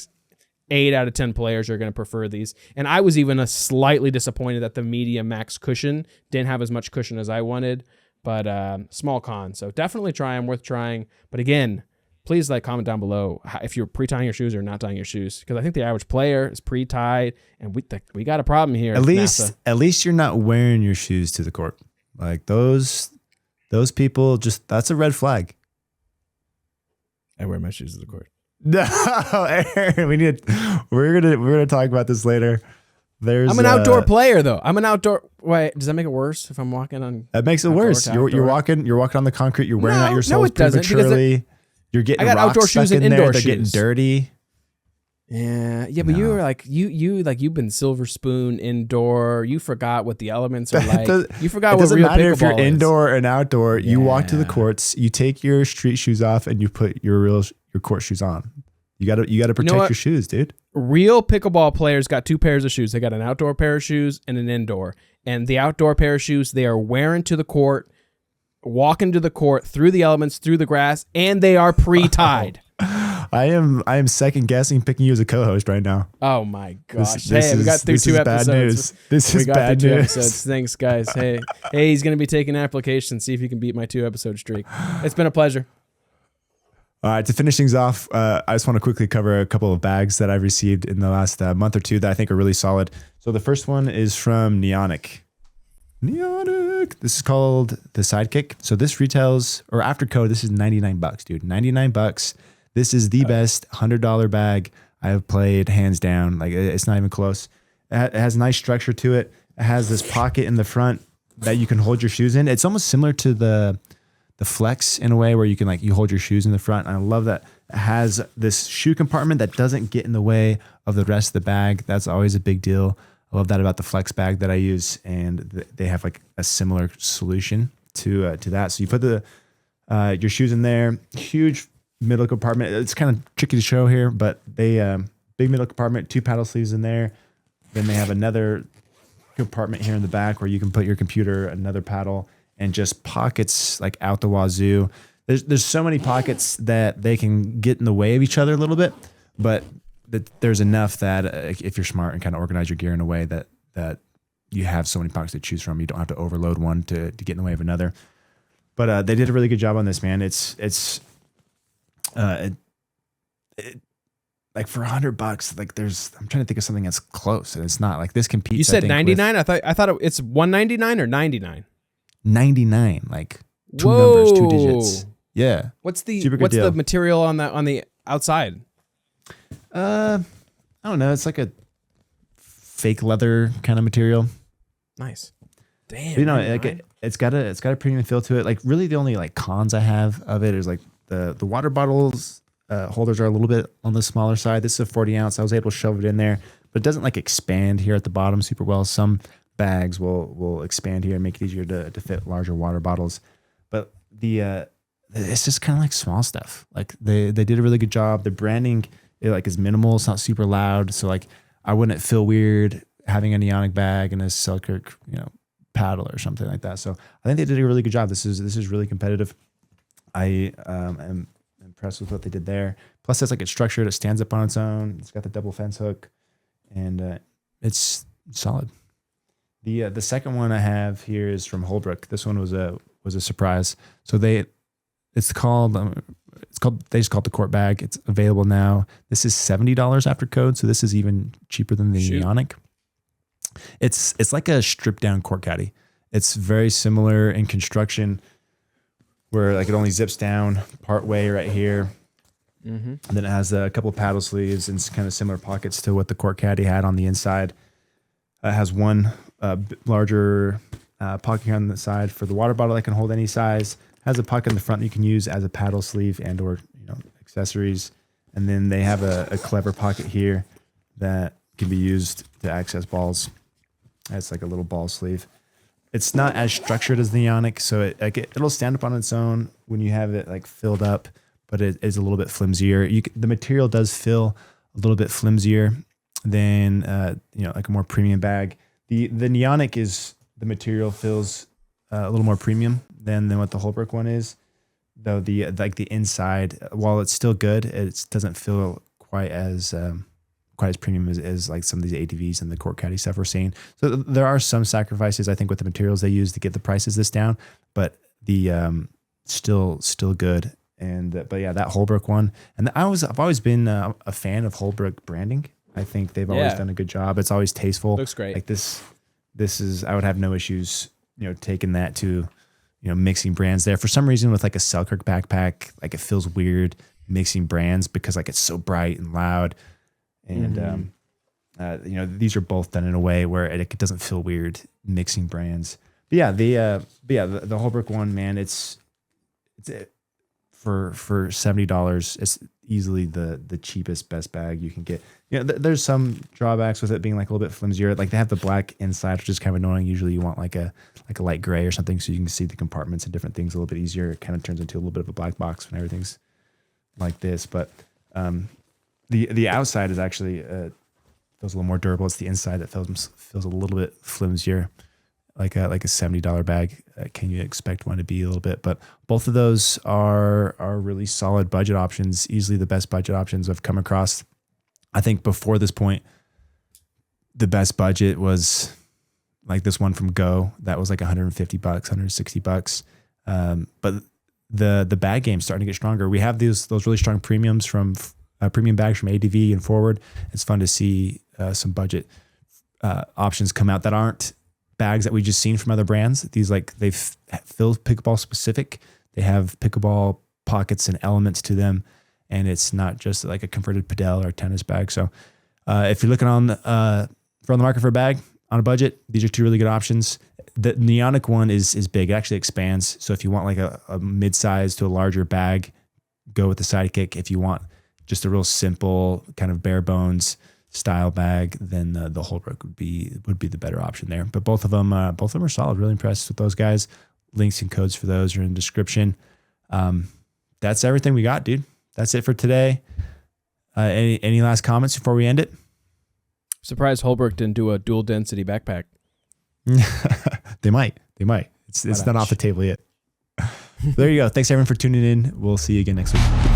8 out of 10 players are going to prefer these. And I was even slightly disappointed that the medium max cushion didn't have as much cushion as I wanted. But small con. So definitely try them, worth trying. But again, please like comment down below if you're pre-tying your shoes or not tying your shoes, because I think the average player is pre-tied, and we got a problem here. At least you're not wearing your shoes to the court. Like those people, just that's a red flag. I wear my shoes to the court. No, Aaron, we're gonna talk about this later. I'm an outdoor player though. I'm an outdoor. Wait, does that make it worse if I'm walking on? That makes it worse. You're walking on the concrete. You're wearing out your soles prematurely. You're getting. I got outdoor shoes and indoor shoes. They're getting dirty. Yeah, but you were like you've been silver spoon indoor. You forgot what the elements are like. You forgot what real pickleball is. It doesn't matter if you're indoor and outdoor. Yeah. You walk to the courts. You take your street shoes off and you put your court shoes on. You gotta protect your shoes, dude. Real pickleball players got two pairs of shoes. They got an outdoor pair of shoes and an indoor. And the outdoor pair of shoes they are wearing to the court, walking to the court through the elements, through the grass, and they are pre-tied. I am second guessing picking you as a co-host right now. Oh my gosh! We got through 2 episodes. Bad news. This is bad news. 2 episodes. Thanks, guys. Hey, he's gonna be taking applications. See if he can beat my 2-episode streak. It's been a pleasure. All right, to finish things off, I just want to quickly cover a couple of bags that I've received in the last month or two that I think are really solid. So the first one is from Neonic. This is called the Sidekick. So this retails, or after code, this is $99, dude. $99. This is the best $100 bag I have played, hands down. Like it's not even close. It has nice structure to it. It has this pocket in the front that you can hold your shoes in. It's almost similar to the Flex in a way where you can you hold your shoes in the front. And I love that it has this shoe compartment that doesn't get in the way of the rest of the bag. That's always a big deal. I love that about the Flex bag that I use, and they have a similar solution to that. So you put your shoes in there, huge middle compartment. It's kind of tricky to show here, but they big middle compartment, 2 paddle sleeves in there. Then they have another compartment here in the back where you can put your computer, another paddle, and just pockets out the wazoo. There's so many pockets that they can get in the way of each other a little bit, but there's enough that if you're smart and kind of organize your gear in a way that you have so many pockets to choose from, you don't have to overload one to get in the way of another. But they did a really good job on this, man. It's for $100, I'm trying to think of something that's close, and it's not. This competes. You said 99. I thought it's 199 or 99. 99, two numbers, 2 digits. Yeah. What's the material on the outside? I don't know. It's like a fake leather kind of material. Nice. Damn. But, it's got a premium feel to it. Really the only cons I have of it is the water bottles holders are a little bit on the smaller side. This is a 40 ounce. I was able to shove it in there, but it doesn't expand here at the bottom super well. Some bags will expand here and make it easier to fit larger water bottles. But it's just kind of small stuff. They did a really good job. The branding is minimal. It's not super loud. So I wouldn't feel weird having a Neonic bag and a Selkirk, paddle or something like that. So I think they did a really good job. This is really competitive. I am impressed with what they did there. Plus it's it's structured. It stands up on its own. It's got the double fence hook, and it's solid. The second one I have here is from Holbrook. This one was a surprise. So they just called the court bag. It's available now. This is $70 after code, so this is even cheaper than the Neonic. It's like a stripped down court caddy. It's very similar in construction, where it only zips down part way right here. Mm-hmm. And then it has a couple of paddle sleeves and kind of similar pockets to what the court caddy had on the inside. It has one larger pocket here on the side for the water bottle that can hold any size. Has a pocket in the front that you can use as a paddle sleeve and or accessories. And then they have a clever pocket here that can be used to access balls. It's a little ball sleeve. It's not as structured as the Neonic, so it'll stand up on its own when you have it filled up, but it is a little bit flimsier. The material does feel a little bit flimsier than a more premium bag. The Neonic the material feels a little more premium than what the Holbrook one is. Though the inside, while it's still good, it doesn't feel quite as premium as some of these ATVs and the court caddy stuff we're seeing. So there are some sacrifices I think with the materials they use to get the prices this down, but the still good But yeah, that Holbrook one, and I've always been a fan of Holbrook branding. I think they've always done a good job. It's always tasteful. Looks great. Like this is, I would have no issues, taking that to, mixing brands there. For some reason with like a Selkirk backpack, like it feels weird mixing brands because like it's so bright and loud. And, these are both done in a way where it doesn't feel weird mixing brands. But yeah, the Holbrook one, man, it's for $70. It's easily the cheapest best bag you can get. There's some drawbacks with it being like a little bit flimsier. Like they have the black inside, which is kind of annoying. Usually you want like a light gray or something so you can see the compartments and different things a little bit easier. It kind of turns into a little bit of a black box when everything's like this. But the outside is actually feels a little more durable. It's the inside that feels a little bit flimsier. Like a $70 bag. Can you expect one to be a little bit? But both of those are really solid budget options. Easily the best budget options I've come across. I think before this point, the best budget was like this one from Go. That was like $150, $160. But the bag game's starting to get stronger. We have those really strong premiums from premium bags from ADV and Forward. It's fun to see some budget options come out that aren't bags that we just seen from other brands. These they've filled pickleball specific. They have pickleball pockets and elements to them, and it's not just like a converted padel or a tennis bag. So if you're looking on the market for a bag on a budget, these are two really good options. The Neonic one is big. It actually expands. So if you want like a mid-size to a larger bag, go with the Sidekick. If you want just a real simple kind of bare bones style bag, then the Holbrook would be the better option there. But both of them are solid. Really impressed with those guys. Links and codes for those are in the description. That's everything we got, dude. That's it for today. Any last comments before we end it? Surprised Holbrook didn't do a dual density backpack. They might. It's not off the table yet. There you go. Thanks everyone for tuning in. We'll see you again next week.